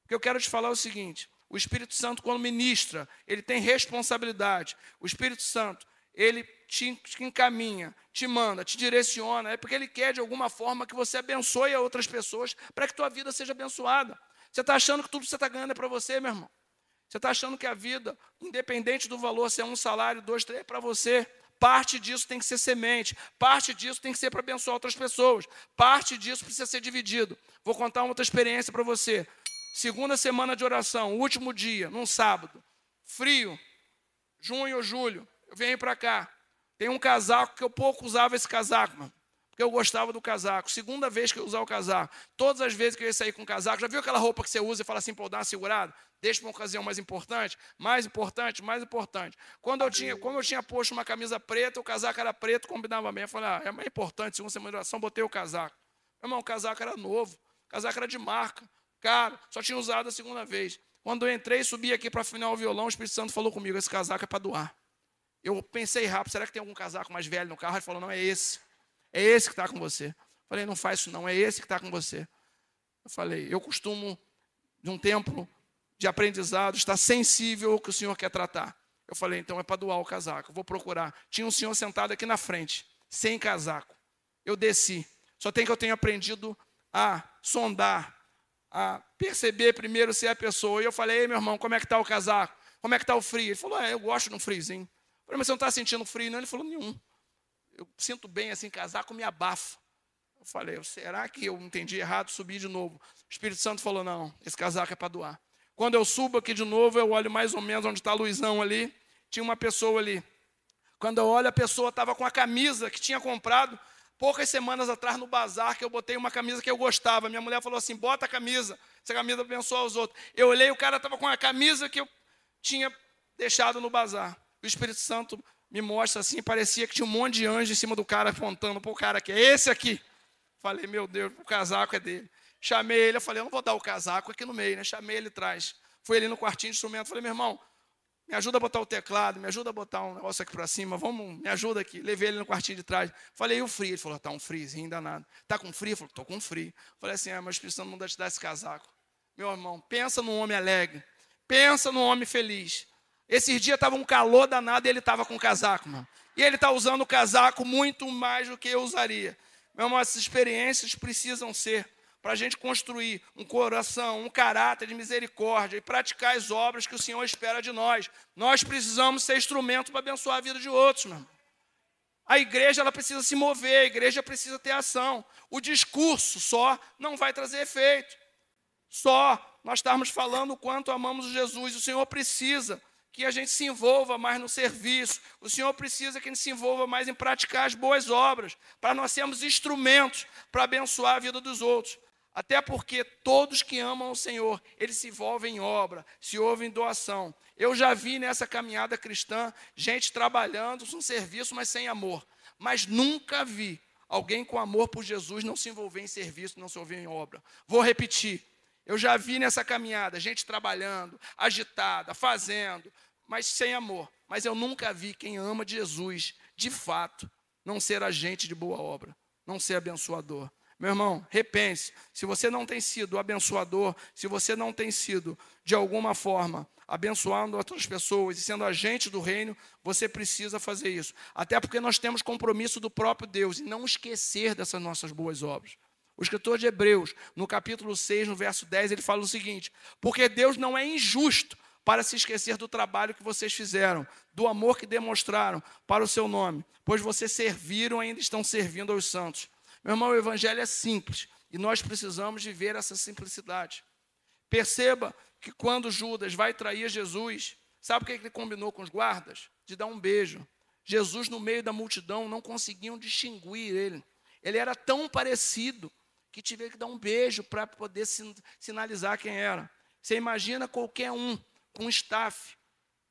O que eu quero te falar é o seguinte, o Espírito Santo, quando ministra, ele tem responsabilidade. O Espírito Santo, ele te encaminha, te manda, te direciona, é porque ele quer, de alguma forma, que você abençoe a outras pessoas para que tua vida seja abençoada. Você está achando que tudo que você está ganhando é para você, meu irmão? Você está achando que a vida, independente do valor, se é um salário, 2, 3, é para você? Parte disso tem que ser semente, parte disso tem que ser para abençoar outras pessoas, parte disso precisa ser dividido. Vou contar uma outra experiência para você. Segunda semana de oração, último dia, num sábado, frio, junho ou julho, eu venho para cá. Tem um casaco que eu pouco usava esse casaco, mano. porque eu gostava do casaco. Segunda vez que eu usar o casaco. Todas as vezes que eu ia sair com o casaco, já viu aquela roupa que você usa e fala assim, pô, dá uma segurada? Deixa para uma ocasião mais importante, mais importante, mais importante. Como eu tinha posto uma camisa preta, o casaco era preto, combinava bem. Eu falei, é mais importante, segundo essa oração, botei o casaco. Meu irmão, o casaco era novo, o casaco era de marca, caro, só tinha usado a segunda vez. Quando eu entrei, subi aqui para afinar o violão, o Espírito Santo falou comigo, esse casaco é para doar. Eu pensei rápido, será que tem algum casaco mais velho no carro? Ele falou, não, é esse. É esse que está com você. Eu falei, não faz isso não, é esse que está com você. Eu falei, eu costumo, de um tempo de aprendizado, estar sensível ao que o Senhor quer tratar. Eu falei, então é para doar o casaco, eu vou procurar. Tinha um senhor sentado aqui na frente, sem casaco. Eu desci. Só tem que eu tenho aprendido a sondar, a perceber primeiro se é a pessoa. E eu falei, ei, meu irmão, como é que está o casaco? Como é que está o frio? Ele falou, eu gosto de um friozinho. Eu falei, mas você não está sentindo frio, não? Ele falou, nenhum. Eu sinto bem assim, casaco me abafa. Eu falei, será que eu entendi errado? Subi de novo. O Espírito Santo falou, não, esse casaco é para doar. Quando eu subo aqui de novo, eu olho mais ou menos onde está Luizão ali. Tinha uma pessoa ali. Quando eu olho, a pessoa estava com a camisa que tinha comprado poucas semanas atrás no bazar, que eu botei uma camisa que eu gostava. Minha mulher falou assim, bota a camisa, essa camisa abençoa os outros. Eu olhei, o cara estava com a camisa que eu tinha deixado no bazar. O Espírito Santo me mostra assim, parecia que tinha um monte de anjo em cima do cara, apontando para o cara que é esse aqui. Falei, meu Deus, o casaco é dele. Chamei ele, eu falei, eu não vou dar o casaco aqui no meio, né? Chamei ele atrás. Fui ali no quartinho de instrumento, falei, meu irmão, me ajuda a botar o teclado, me ajuda a botar um negócio aqui para cima, me ajuda aqui. Levei ele no quartinho de trás. Falei, e o frio? Ele falou, tá um friozinho danado. Tá com frio? Eu falei, tô com frio. Falei assim, mas o Espírito Santo não dá te dar esse casaco. Meu irmão, pensa num homem alegre, pensa num homem feliz. Esses dias estava um calor danado e ele estava com casaco, mano. E ele está usando o casaco muito mais do que eu usaria. Meu irmão, essas experiências precisam ser para a gente construir um coração, um caráter de misericórdia e praticar as obras que o Senhor espera de nós. Nós precisamos ser instrumento para abençoar a vida de outros, meu irmão. A igreja ela precisa se mover, a igreja precisa ter ação. O discurso só não vai trazer efeito. Só nós estarmos falando o quanto amamos Jesus. O Senhor precisa que a gente se envolva mais no serviço. O Senhor precisa que a gente se envolva mais em praticar as boas obras, para nós sermos instrumentos para abençoar a vida dos outros. Até porque todos que amam o Senhor, eles se envolvem em obra, se envolvem em doação. Eu já vi nessa caminhada cristã, gente trabalhando no serviço, mas sem amor. Mas nunca vi alguém com amor por Jesus não se envolver em serviço, não se envolver em obra. Vou repetir. Eu já vi nessa caminhada, gente trabalhando, agitada, fazendo, mas sem amor. Mas eu nunca vi quem ama Jesus, de fato, não ser agente de boa obra, não ser abençoador. Meu irmão, repense, se você não tem sido abençoador, se você não tem sido, de alguma forma, abençoando outras pessoas e sendo agente do reino, você precisa fazer isso. Até porque nós temos compromisso do próprio Deus, e não esquecer dessas nossas boas obras. O escritor de Hebreus, no capítulo 6, no verso 10, ele fala o seguinte, porque Deus não é injusto para se esquecer do trabalho que vocês fizeram, do amor que demonstraram para o seu nome, pois vocês serviram e ainda estão servindo aos santos. Meu irmão, o evangelho é simples e nós precisamos viver essa simplicidade. Perceba que quando Judas vai trair Jesus, sabe o que ele combinou com os guardas? De dar um beijo. Jesus, no meio da multidão, não conseguiam distinguir ele. Ele era tão parecido que tiveram que dar um beijo para poder sinalizar quem era. Você imagina qualquer um com staff,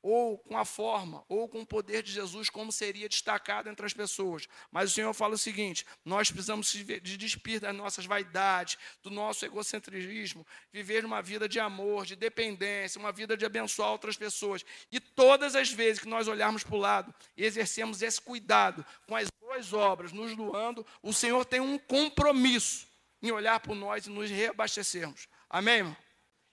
ou com a forma, ou com o poder de Jesus, como seria destacado entre as pessoas. Mas o Senhor fala o seguinte, nós precisamos de despir das nossas vaidades, do nosso egocentrismo, viver uma vida de amor, de dependência, uma vida de abençoar outras pessoas. E todas as vezes que nós olharmos para o lado e exercemos esse cuidado com as boas obras, nos doando, o Senhor tem um compromisso em olhar por nós e nos reabastecermos. Amém, irmão?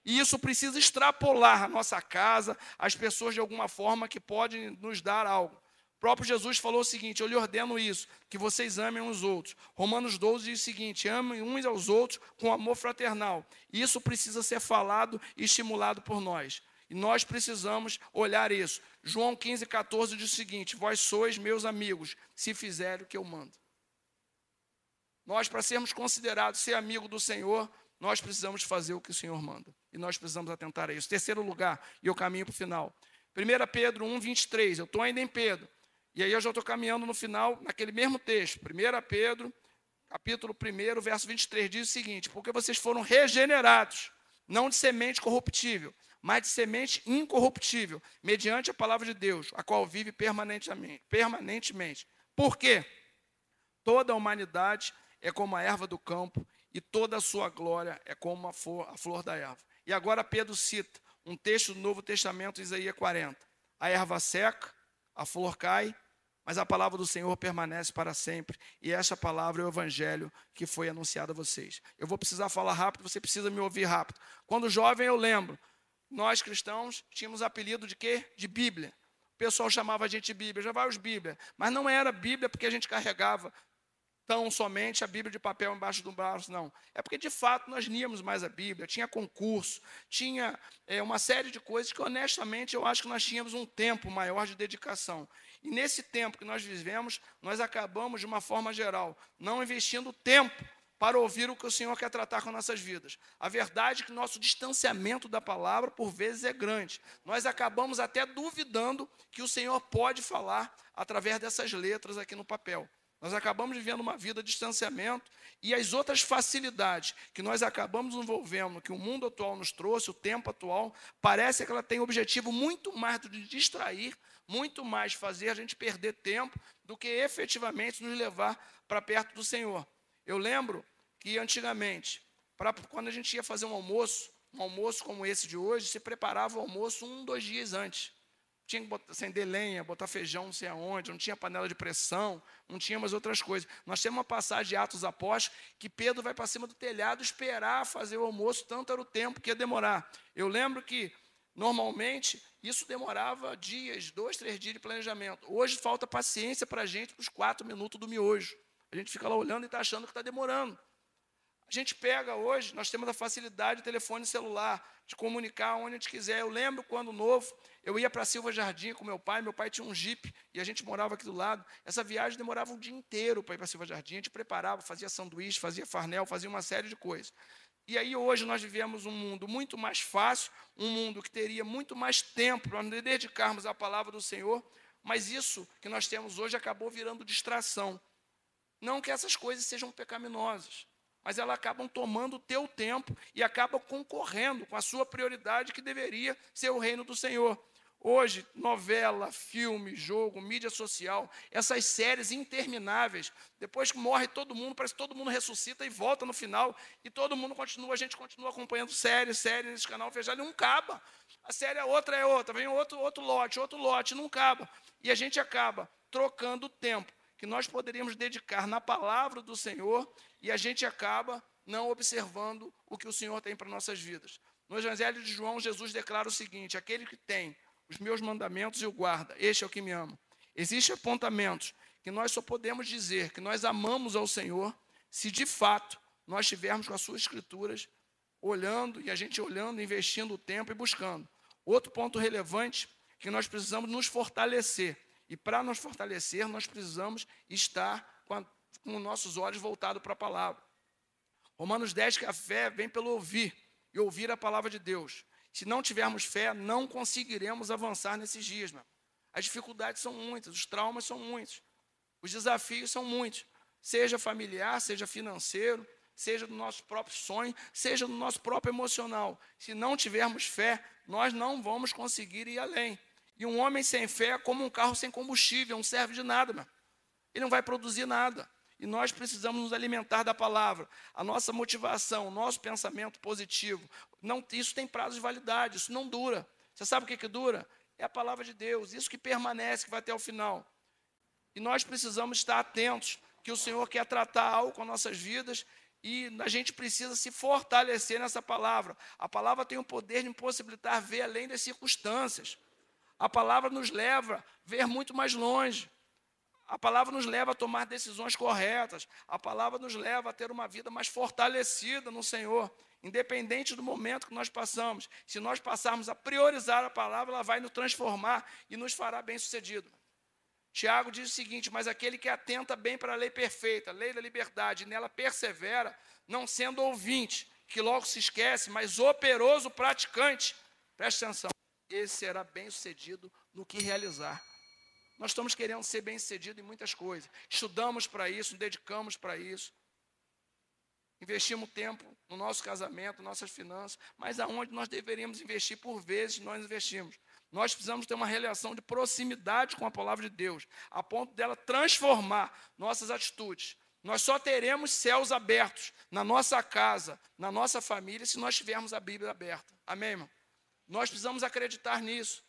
E isso precisa extrapolar a nossa casa, as pessoas de alguma forma que podem nos dar algo. O próprio Jesus falou o seguinte, eu lhe ordeno isso, que vocês amem uns outros. Romanos 12 diz o seguinte, amem uns aos outros com amor fraternal. Isso precisa ser falado e estimulado por nós. E nós precisamos olhar isso. João 15, 14 diz o seguinte, vós sois meus amigos, se fizerem o que eu mando. Nós, para sermos considerados ser amigo do Senhor, nós precisamos fazer o que o Senhor manda. E nós precisamos atentar a isso. Terceiro lugar, e eu caminho para o final. 1 Pedro 1, 23, eu estou ainda em Pedro. E aí eu já estou caminhando no final, naquele mesmo texto. 1 Pedro capítulo 1, verso 23, diz o seguinte: porque vocês foram regenerados, não de semente corruptível, mas de semente incorruptível, mediante a palavra de Deus, a qual vive permanentemente. Por quê? Toda a humanidade é como a erva do campo, e toda a sua glória é como a flor da erva. E agora Pedro cita um texto do Novo Testamento, Isaías 40. A erva seca, a flor cai, mas a palavra do Senhor permanece para sempre. E essa palavra é o evangelho que foi anunciado a vocês. Eu vou precisar falar rápido, você precisa me ouvir rápido. Quando jovem eu lembro, nós cristãos tínhamos apelido de quê? De Bíblia. O pessoal chamava a gente de Bíblia, já vai os Bíblia. Mas não era Bíblia porque a gente carregava tão somente a Bíblia de papel embaixo do braço, não. É porque, de fato, nós líamos mais a Bíblia, tinha concurso, tinha uma série de coisas que, honestamente, eu acho que nós tínhamos um tempo maior de dedicação. E nesse tempo que nós vivemos, nós acabamos, de uma forma geral, não investindo tempo para ouvir o que o Senhor quer tratar com nossas vidas. A verdade é que nosso distanciamento da palavra, por vezes, é grande. Nós acabamos até duvidando que o Senhor pode falar através dessas letras aqui no papel. Nós acabamos vivendo uma vida de distanciamento e as outras facilidades que nós acabamos envolvendo, que o mundo atual nos trouxe, o tempo atual, parece que ela tem o objetivo muito mais de distrair, muito mais fazer a gente perder tempo do que efetivamente nos levar para perto do Senhor. Eu lembro que antigamente, quando a gente ia fazer um almoço como esse de hoje, se preparava o almoço 2 dias antes. Tinha que acender lenha, botar feijão não sei aonde, não tinha panela de pressão, não tinha mais outras coisas. Nós temos uma passagem de Atos Apóstolos que Pedro vai para cima do telhado esperar fazer o almoço, tanto era o tempo que ia demorar. Eu lembro que, normalmente, isso demorava dias, 2, 3 dias de planejamento. Hoje falta paciência para a gente para os 4 minutos do miojo. A gente fica lá olhando e está achando que está demorando. A gente pega hoje, nós temos a facilidade de telefone celular, de comunicar onde a gente quiser. Eu lembro quando novo, eu ia para Silva Jardim com meu pai tinha um Jeep e a gente morava aqui do lado. Essa viagem demorava um dia inteiro para ir para Silva Jardim, a gente preparava, fazia sanduíche, fazia farnel, fazia uma série de coisas. E aí hoje nós vivemos um mundo muito mais fácil, um mundo que teria muito mais tempo para nos dedicarmos à palavra do Senhor, mas isso que nós temos hoje acabou virando distração. Não que essas coisas sejam pecaminosas, mas elas acabam tomando o teu tempo e acabam concorrendo com a sua prioridade, que deveria ser o reino do Senhor. Hoje, novela, filme, jogo, mídia social, essas séries intermináveis, depois que morre todo mundo, parece que todo mundo ressuscita e volta no final, e todo mundo continua, a gente continua acompanhando série nesse canal fechado, e não acaba. A série é outra, vem outro lote, não acaba. E a gente acaba trocando o tempo que nós poderíamos dedicar na palavra do Senhor, e a gente acaba não observando o que o Senhor tem para nossas vidas. No Evangelho de João, Jesus declara o seguinte: aquele que tem os meus mandamentos e o guarda, este é o que me ama. Existem apontamentos que nós só podemos dizer que nós amamos ao Senhor se de fato nós estivermos com as suas escrituras olhando, e a gente olhando, investindo o tempo e buscando. Outro ponto relevante, que nós precisamos nos fortalecer. E para nos fortalecer, nós precisamos estar com os nossos olhos voltados para a palavra. Romanos 10, que a fé vem pelo ouvir, e ouvir a palavra de Deus. Se não tivermos fé, não conseguiremos avançar nesses dias, meu. As dificuldades são muitas, os traumas são muitos, os desafios são muitos, seja familiar, seja financeiro, seja do nosso próprio sonho, seja do nosso próprio emocional. Se não tivermos fé, nós não vamos conseguir ir além. E um homem sem fé é como um carro sem combustível, não serve de nada, meu. Ele não vai produzir nada. E nós precisamos nos alimentar da palavra. A nossa motivação, o nosso pensamento positivo, isso tem prazo de validade, isso não dura. Você sabe o que dura? É a palavra de Deus, isso que permanece, que vai até o final. E nós precisamos estar atentos, que o Senhor quer tratar algo com nossas vidas, e a gente precisa se fortalecer nessa palavra. A palavra tem o poder de impossibilitar ver além das circunstâncias. A palavra nos leva a ver muito mais longe. A palavra nos leva a tomar decisões corretas. A palavra nos leva a ter uma vida mais fortalecida no Senhor, independente do momento que nós passamos. Se nós passarmos a priorizar a palavra, ela vai nos transformar e nos fará bem-sucedido. Tiago diz o seguinte: mas aquele que atenta bem para a lei perfeita, a lei da liberdade, e nela persevera, não sendo ouvinte, que logo se esquece, mas operoso praticante, preste atenção, esse será bem-sucedido no que realizar. Nós estamos querendo ser bem-sucedidos em muitas coisas. Estudamos para isso, nos dedicamos para isso. investimos tempo no nosso casamento, nossas finanças, mas aonde nós deveríamos investir, por vezes nós investimos. Nós precisamos ter uma relação de proximidade com a palavra de Deus, a ponto dela transformar nossas atitudes. Nós só teremos céus abertos na nossa casa, na nossa família, se nós tivermos a Bíblia aberta. Amém, irmão? Nós precisamos acreditar nisso.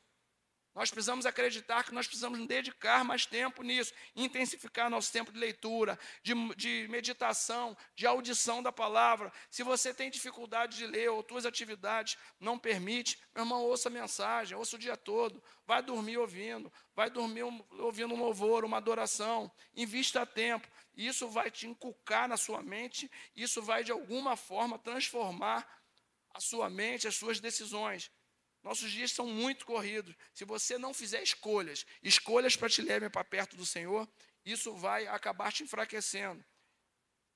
Nós precisamos acreditar que nós precisamos nos dedicar mais tempo nisso, intensificar nosso tempo de leitura, de meditação, de audição da palavra. Se você tem dificuldade de ler ou suas atividades não permite, meu irmão, ouça a mensagem, ouça o dia todo, vai dormir ouvindo, vai dormir ouvindo um louvor, uma adoração, invista tempo. Isso vai te inculcar na sua mente, isso vai de alguma forma transformar a sua mente, as suas decisões. Nossos dias são muito corridos. Se você não fizer escolhas para te levar para perto do Senhor, isso vai acabar te enfraquecendo.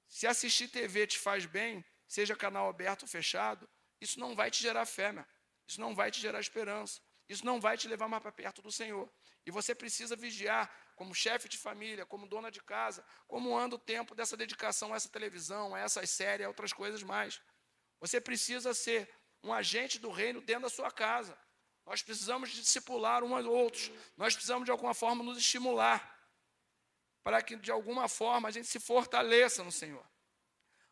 Se assistir TV te faz bem, seja canal aberto ou fechado, isso não vai te gerar fé, meu. Isso não vai te gerar esperança. Isso não vai te levar mais para perto do Senhor. E você precisa vigiar, como chefe de família, como dona de casa, como anda o tempo dessa dedicação a essa televisão, a essas séries, a outras coisas mais. Você precisa ser um agente do reino dentro da sua casa. Nós precisamos discipular uns aos outros. Nós precisamos, de alguma forma, nos estimular, para que, de alguma forma, a gente se fortaleça no Senhor.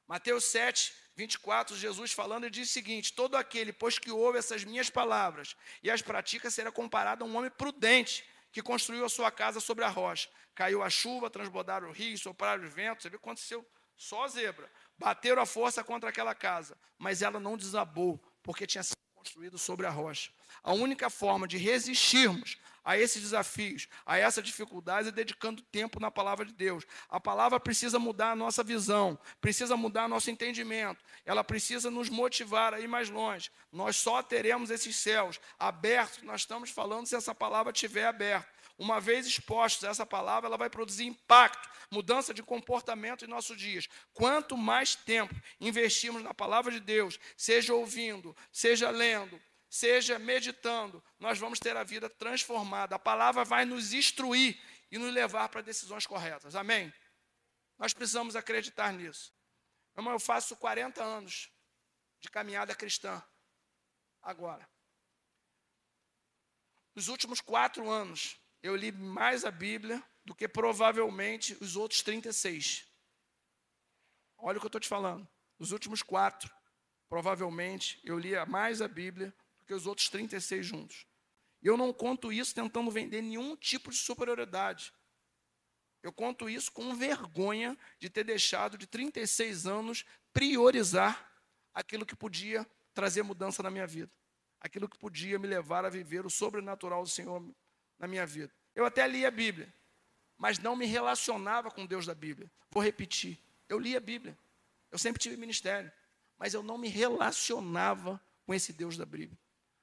Mateus 7, 24, Jesus falando, ele diz o seguinte: todo aquele, pois que ouve essas minhas palavras e as pratica, será comparado a um homem prudente, que construiu a sua casa sobre a rocha. Caiu a chuva, transbordaram o rio, sopraram os ventos. Você viu o que aconteceu? Só zebra. Bateram a força contra aquela casa, mas ela não desabou, porque tinha sido construído sobre a rocha. A única forma de resistirmos a esses desafios, a essas dificuldades, é dedicando tempo na palavra de Deus. A palavra precisa mudar a nossa visão, precisa mudar nosso entendimento, ela precisa nos motivar a ir mais longe. Nós só teremos esses céus abertos, nós estamos falando, se essa palavra estiver aberta. Uma vez expostos a essa palavra, ela vai produzir impacto, mudança de comportamento em nossos dias. Quanto mais tempo investimos na palavra de Deus, seja ouvindo, seja lendo, seja meditando, nós vamos ter a vida transformada. A palavra vai nos instruir e nos levar para decisões corretas. Amém? Nós precisamos acreditar nisso. Meu irmão, eu faço 40 anos de caminhada cristã agora. Nos últimos 4 anos, eu li mais a Bíblia do que provavelmente os outros 36. Olha o que eu estou te falando. Nos últimos 4, provavelmente, eu li mais a Bíblia do que os outros 36 juntos. E eu não conto isso tentando vender nenhum tipo de superioridade. Eu conto isso com vergonha de ter deixado de 36 anos priorizar aquilo que podia trazer mudança na minha vida. Aquilo que podia me levar a viver o sobrenatural do Senhor na minha vida. Eu até li a Bíblia, mas não me relacionava com Deus da Bíblia. Vou repetir, eu li a Bíblia, eu sempre tive ministério, mas eu não me relacionava com esse Deus da Bíblia.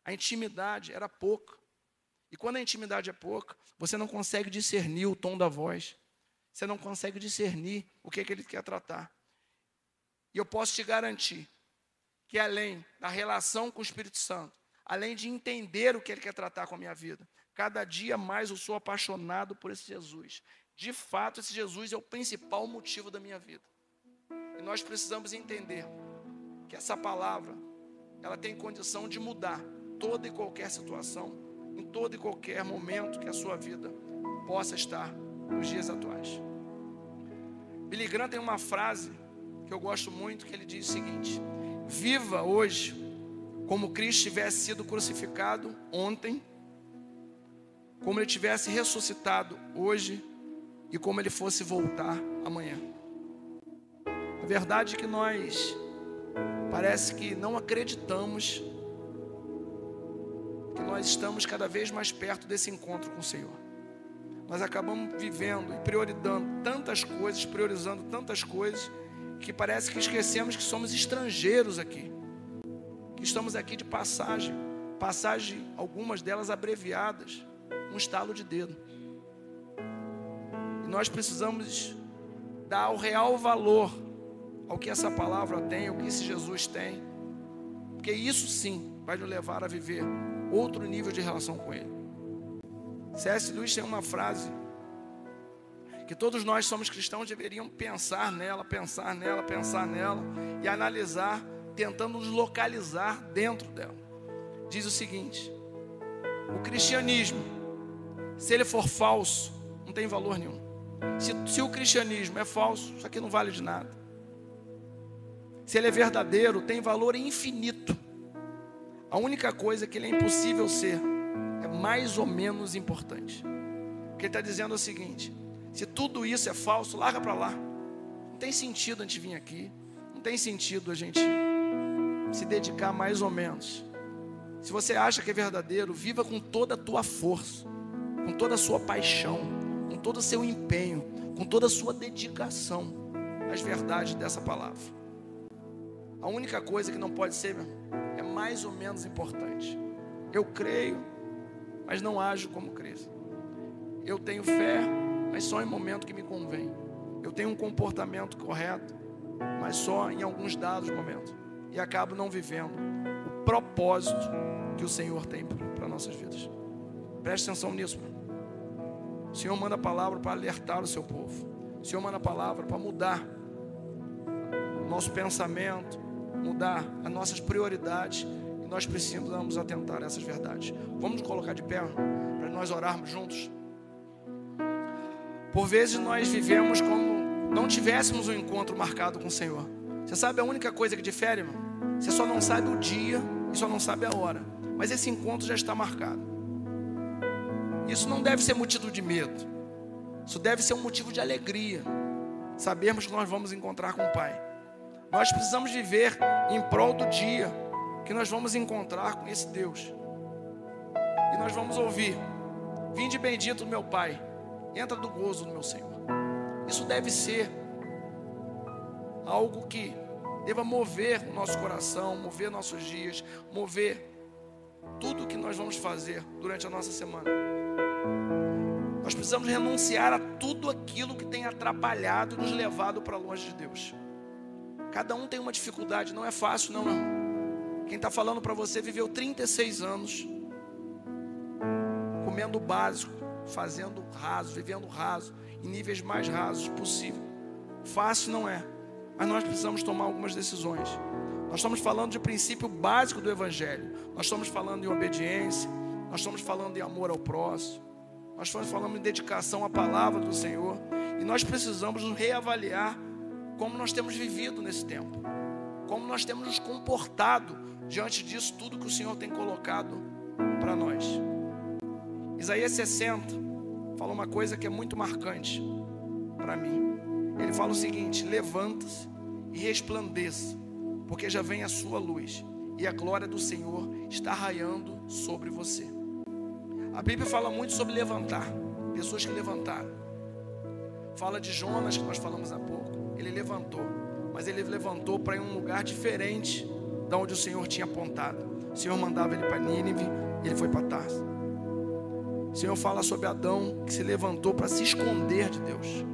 A intimidade era pouca. E quando a intimidade é pouca, você não consegue discernir o tom da voz. Você não consegue discernir o que ele quer tratar. E eu posso te garantir que além da relação com o Espírito Santo, além de entender o que ele quer tratar com a minha vida, cada dia mais eu sou apaixonado por esse Jesus. De fato, esse Jesus é o principal motivo da minha vida. E nós precisamos entender que essa palavra, ela tem condição de mudar toda e qualquer situação, em todo e qualquer momento que a sua vida possa estar nos dias atuais. Billy Graham tem uma frase que eu gosto muito, que ele diz o seguinte: viva hoje como Cristo tivesse sido crucificado ontem, como ele tivesse ressuscitado hoje e como ele fosse voltar amanhã. A verdade é que nós parece que não acreditamos que nós estamos cada vez mais perto desse encontro com o Senhor. Nós acabamos vivendo e priorizando tantas coisas, que parece que esquecemos que somos estrangeiros aqui, que estamos aqui de passagem, algumas delas abreviadas, um estalo de dedo. E nós precisamos dar o real valor ao que essa palavra tem, ao que esse Jesus tem, porque isso sim vai nos levar a viver outro nível de relação com Ele. C.S. Lewis tem uma frase que todos nós somos cristãos deveríamos pensar nela e analisar, tentando nos localizar dentro dela. Diz o seguinte: o cristianismo, se ele for falso, não tem valor nenhum. Se o cristianismo é falso, isso aqui não vale de nada. Se ele é verdadeiro, tem valor infinito. A única coisa que ele é impossível ser é mais ou menos importante. O que ele está dizendo é o seguinte: se tudo isso é falso, larga para lá. Não tem sentido a gente vir aqui, não tem sentido a gente se dedicar mais ou menos. Se você acha que é verdadeiro, viva com toda a tua força, com toda a sua paixão, com todo o seu empenho, com toda a sua dedicação às verdades dessa palavra. A única coisa que não pode ser, meu, é mais ou menos importante. Eu creio, mas não ajo como creio. Eu tenho fé, mas só em momento que me convém. Eu tenho um comportamento correto, mas só em alguns dados momentos. E acabo não vivendo o propósito que o Senhor tem para nossas vidas. Preste atenção nisso, meu. O Senhor manda a palavra para alertar o seu povo. O Senhor manda a palavra para mudar o nosso pensamento, mudar as nossas prioridades. E nós precisamos atentar a essas verdades. Vamos nos colocar de pé para nós orarmos juntos. Por vezes nós vivemos como não tivéssemos um encontro marcado com o Senhor. Você sabe a única coisa que difere, irmão? Você só não sabe o dia e só não sabe a hora. Mas esse encontro já está marcado. Isso não deve ser motivo de medo. Isso deve ser um motivo de alegria. Sabermos que nós vamos encontrar com o Pai. Nós precisamos viver em prol do dia que nós vamos encontrar com esse Deus. E nós vamos ouvir: vinde bendito meu Pai, entra do gozo do meu Senhor. Isso deve ser algo que deva mover o nosso coração, mover nossos dias, mover tudo que nós vamos fazer durante a nossa semana. Nós precisamos renunciar a tudo aquilo que tem atrapalhado e nos levado para longe de Deus. Cada um tem uma dificuldade, não é fácil não. Quem está falando para você viveu 36 anos comendo o básico, fazendo raso, vivendo raso, em níveis mais rasos possível. Fácil não é, mas nós precisamos tomar algumas decisões. Nós estamos falando de princípio básico do Evangelho. Nós estamos falando em obediência, nós estamos falando em amor ao próximo, nós estamos falando em dedicação à palavra do Senhor. E nós precisamos nos reavaliar como nós temos vivido nesse tempo, como nós temos nos comportado diante disso tudo que o Senhor tem colocado para nós. Isaías 60 fala uma coisa que é muito marcante para mim. Ele fala o seguinte: levanta-se e resplandeça, porque já vem a sua luz e a glória do Senhor está raiando sobre você. A Bíblia fala muito sobre levantar, pessoas que levantaram. Fala de Jonas, que nós falamos há pouco. Ele levantou, mas ele levantou para ir um lugar diferente da onde o Senhor tinha apontado. O Senhor mandava ele para Nínive, ele foi para Tarso. O Senhor fala sobre Adão, que se levantou para se esconder de Deus.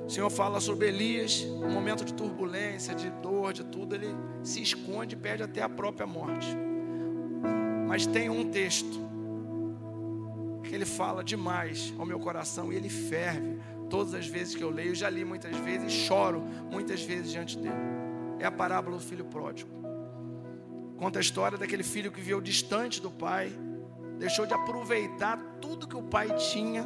O Senhor fala sobre Elias, um momento de turbulência, de dor, de tudo, ele se esconde e perde até a própria morte. Mas tem um texto que ele fala demais ao meu coração e ele ferve todas as vezes que eu leio. Eu já li muitas vezes e choro muitas vezes diante dele. É a parábola do filho pródigo. Conta a história daquele filho que viveu distante do pai, deixou de aproveitar tudo que o pai tinha,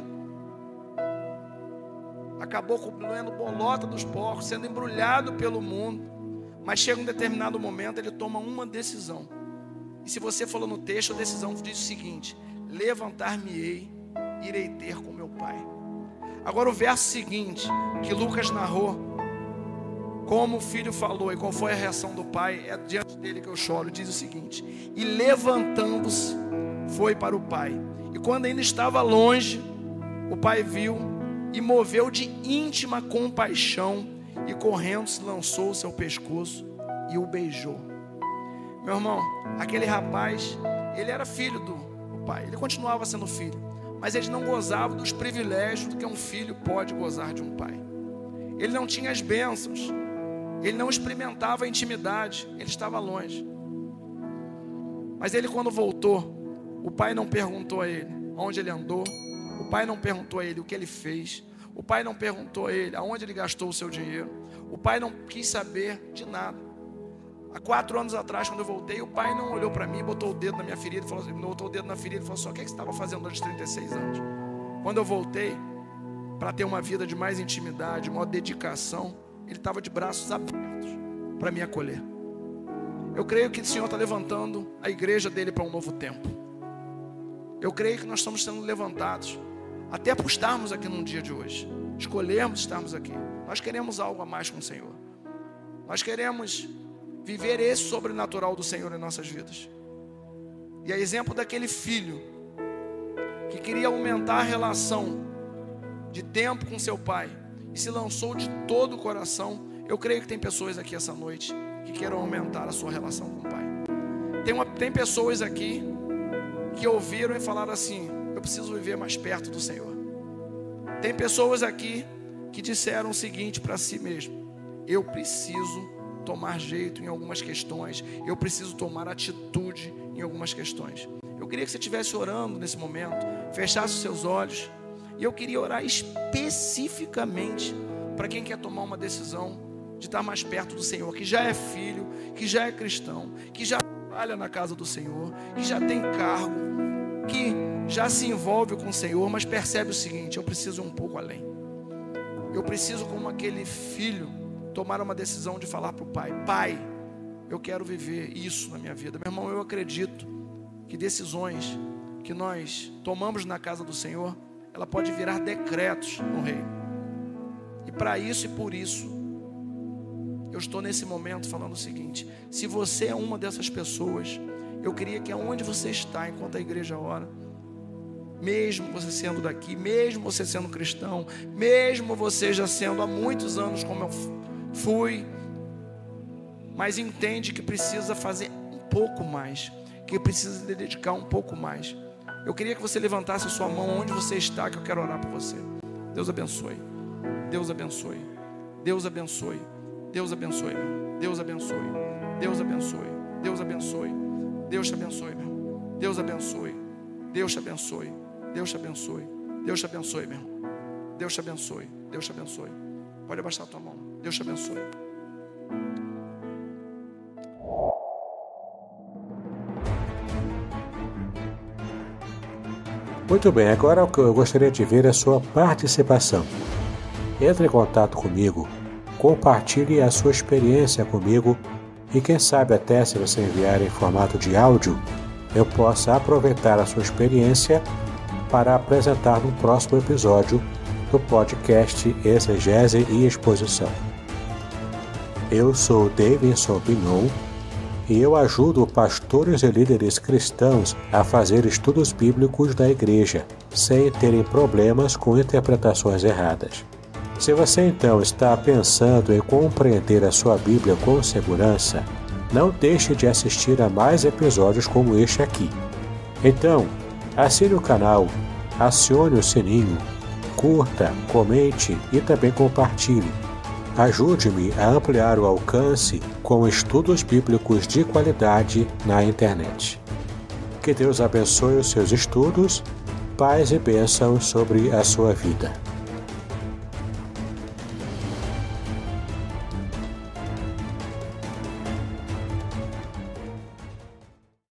acabou comendo bolota dos porcos, sendo embrulhado pelo mundo. Mas chega um determinado momento, ele toma uma decisão. E se você falou no texto, a decisão diz o seguinte: levantar-me-ei, irei ter com meu pai. Agora o verso seguinte, que Lucas narrou, como o filho falou e qual foi a reação do pai, é diante dele que eu choro. Diz o seguinte: e levantando-se, foi para o pai. E quando ainda estava longe, o pai viu e moveu de íntima compaixão, e correndo se lançou o seu pescoço e o beijou. Meu irmão, aquele rapaz, ele era filho do pai, ele continuava sendo filho, mas ele não gozava dos privilégios que um filho pode gozar de um pai. Ele não tinha as bênçãos, ele não experimentava a intimidade, ele estava longe. Mas ele, quando voltou, o pai não perguntou a ele onde ele andou, o pai não perguntou a ele o que ele fez, O pai não perguntou a ele aonde ele gastou o seu dinheiro. O pai não quis saber de nada. Há 4 anos atrás, quando eu voltei, o pai não olhou para mim, botou o dedo na minha ferida, botou o dedo na ferida e falou assim: o que você estava fazendo durante 36 anos? Quando eu voltei, para ter uma vida de mais intimidade, maior dedicação, ele estava de braços abertos para me acolher. Eu creio que o Senhor está levantando a igreja dele para um novo tempo. Eu creio que nós estamos sendo levantados até por estarmos aqui num dia de hoje, escolhermos estarmos aqui. Nós queremos algo a mais com o Senhor. Nós queremos viver esse sobrenatural do Senhor em nossas vidas. E a exemplo daquele filho que queria aumentar a relação de tempo com seu pai e se lançou de todo o coração, eu creio que tem pessoas aqui essa noite que queiram aumentar a sua relação com o pai. Tem pessoas aqui que ouviram e falaram assim: eu preciso viver mais perto do Senhor. Tem pessoas aqui que disseram o seguinte para si mesmo: eu preciso tomar jeito em algumas questões, eu preciso tomar atitude em algumas questões. Eu queria que você estivesse orando nesse momento, fechasse os seus olhos, e eu queria orar especificamente para quem quer tomar uma decisão de estar mais perto do Senhor, que já é filho, que já é cristão, que já trabalha na casa do Senhor, que já tem cargo, que já se envolve com o Senhor, mas percebe o seguinte: eu preciso ir um pouco além. Eu preciso, como aquele filho, tomar uma decisão de falar para o pai: pai, eu quero viver isso na minha vida. Meu irmão, eu acredito que decisões que nós tomamos na casa do Senhor, ela pode virar decretos no reino. E para isso e por isso, eu estou nesse momento falando o seguinte: se você é uma dessas pessoas, eu queria que aonde você está, enquanto a igreja ora, mesmo você sendo daqui, mesmo você sendo cristão, mesmo você já sendo há muitos anos como eu fui, mas entende que precisa fazer um pouco mais, que precisa se dedicar um pouco mais, eu queria que você levantasse a sua mão onde você está, que eu quero orar por você. Deus abençoe. Deus abençoe. Deus abençoe. Deus abençoe, meu. Deus abençoe. Deus abençoe. Deus abençoe. Deus te abençoe, meu. Deus abençoe. Deus te abençoe. Deus te abençoe. Deus te abençoe, meu. Deus te abençoe. Deus te abençoe. Pode abaixar a tua mão. Deus te abençoe. Muito bem, agora o que eu gostaria de ver é a sua participação. Entre em contato comigo, compartilhe a sua experiência comigo e quem sabe até, se você enviar em formato de áudio, eu possa aproveitar a sua experiência para apresentar no próximo episódio do podcast Exegese e Exposição. Eu sou Davidson Bignon e eu ajudo pastores e líderes cristãos a fazer estudos bíblicos da igreja, sem terem problemas com interpretações erradas. Se você então está pensando em compreender a sua Bíblia com segurança, não deixe de assistir a mais episódios como este aqui. Então, assine o canal, acione o sininho, curta, comente e também compartilhe. Ajude-me a ampliar o alcance com estudos bíblicos de qualidade na internet. Que Deus abençoe os seus estudos, paz e bênçãos sobre a sua vida.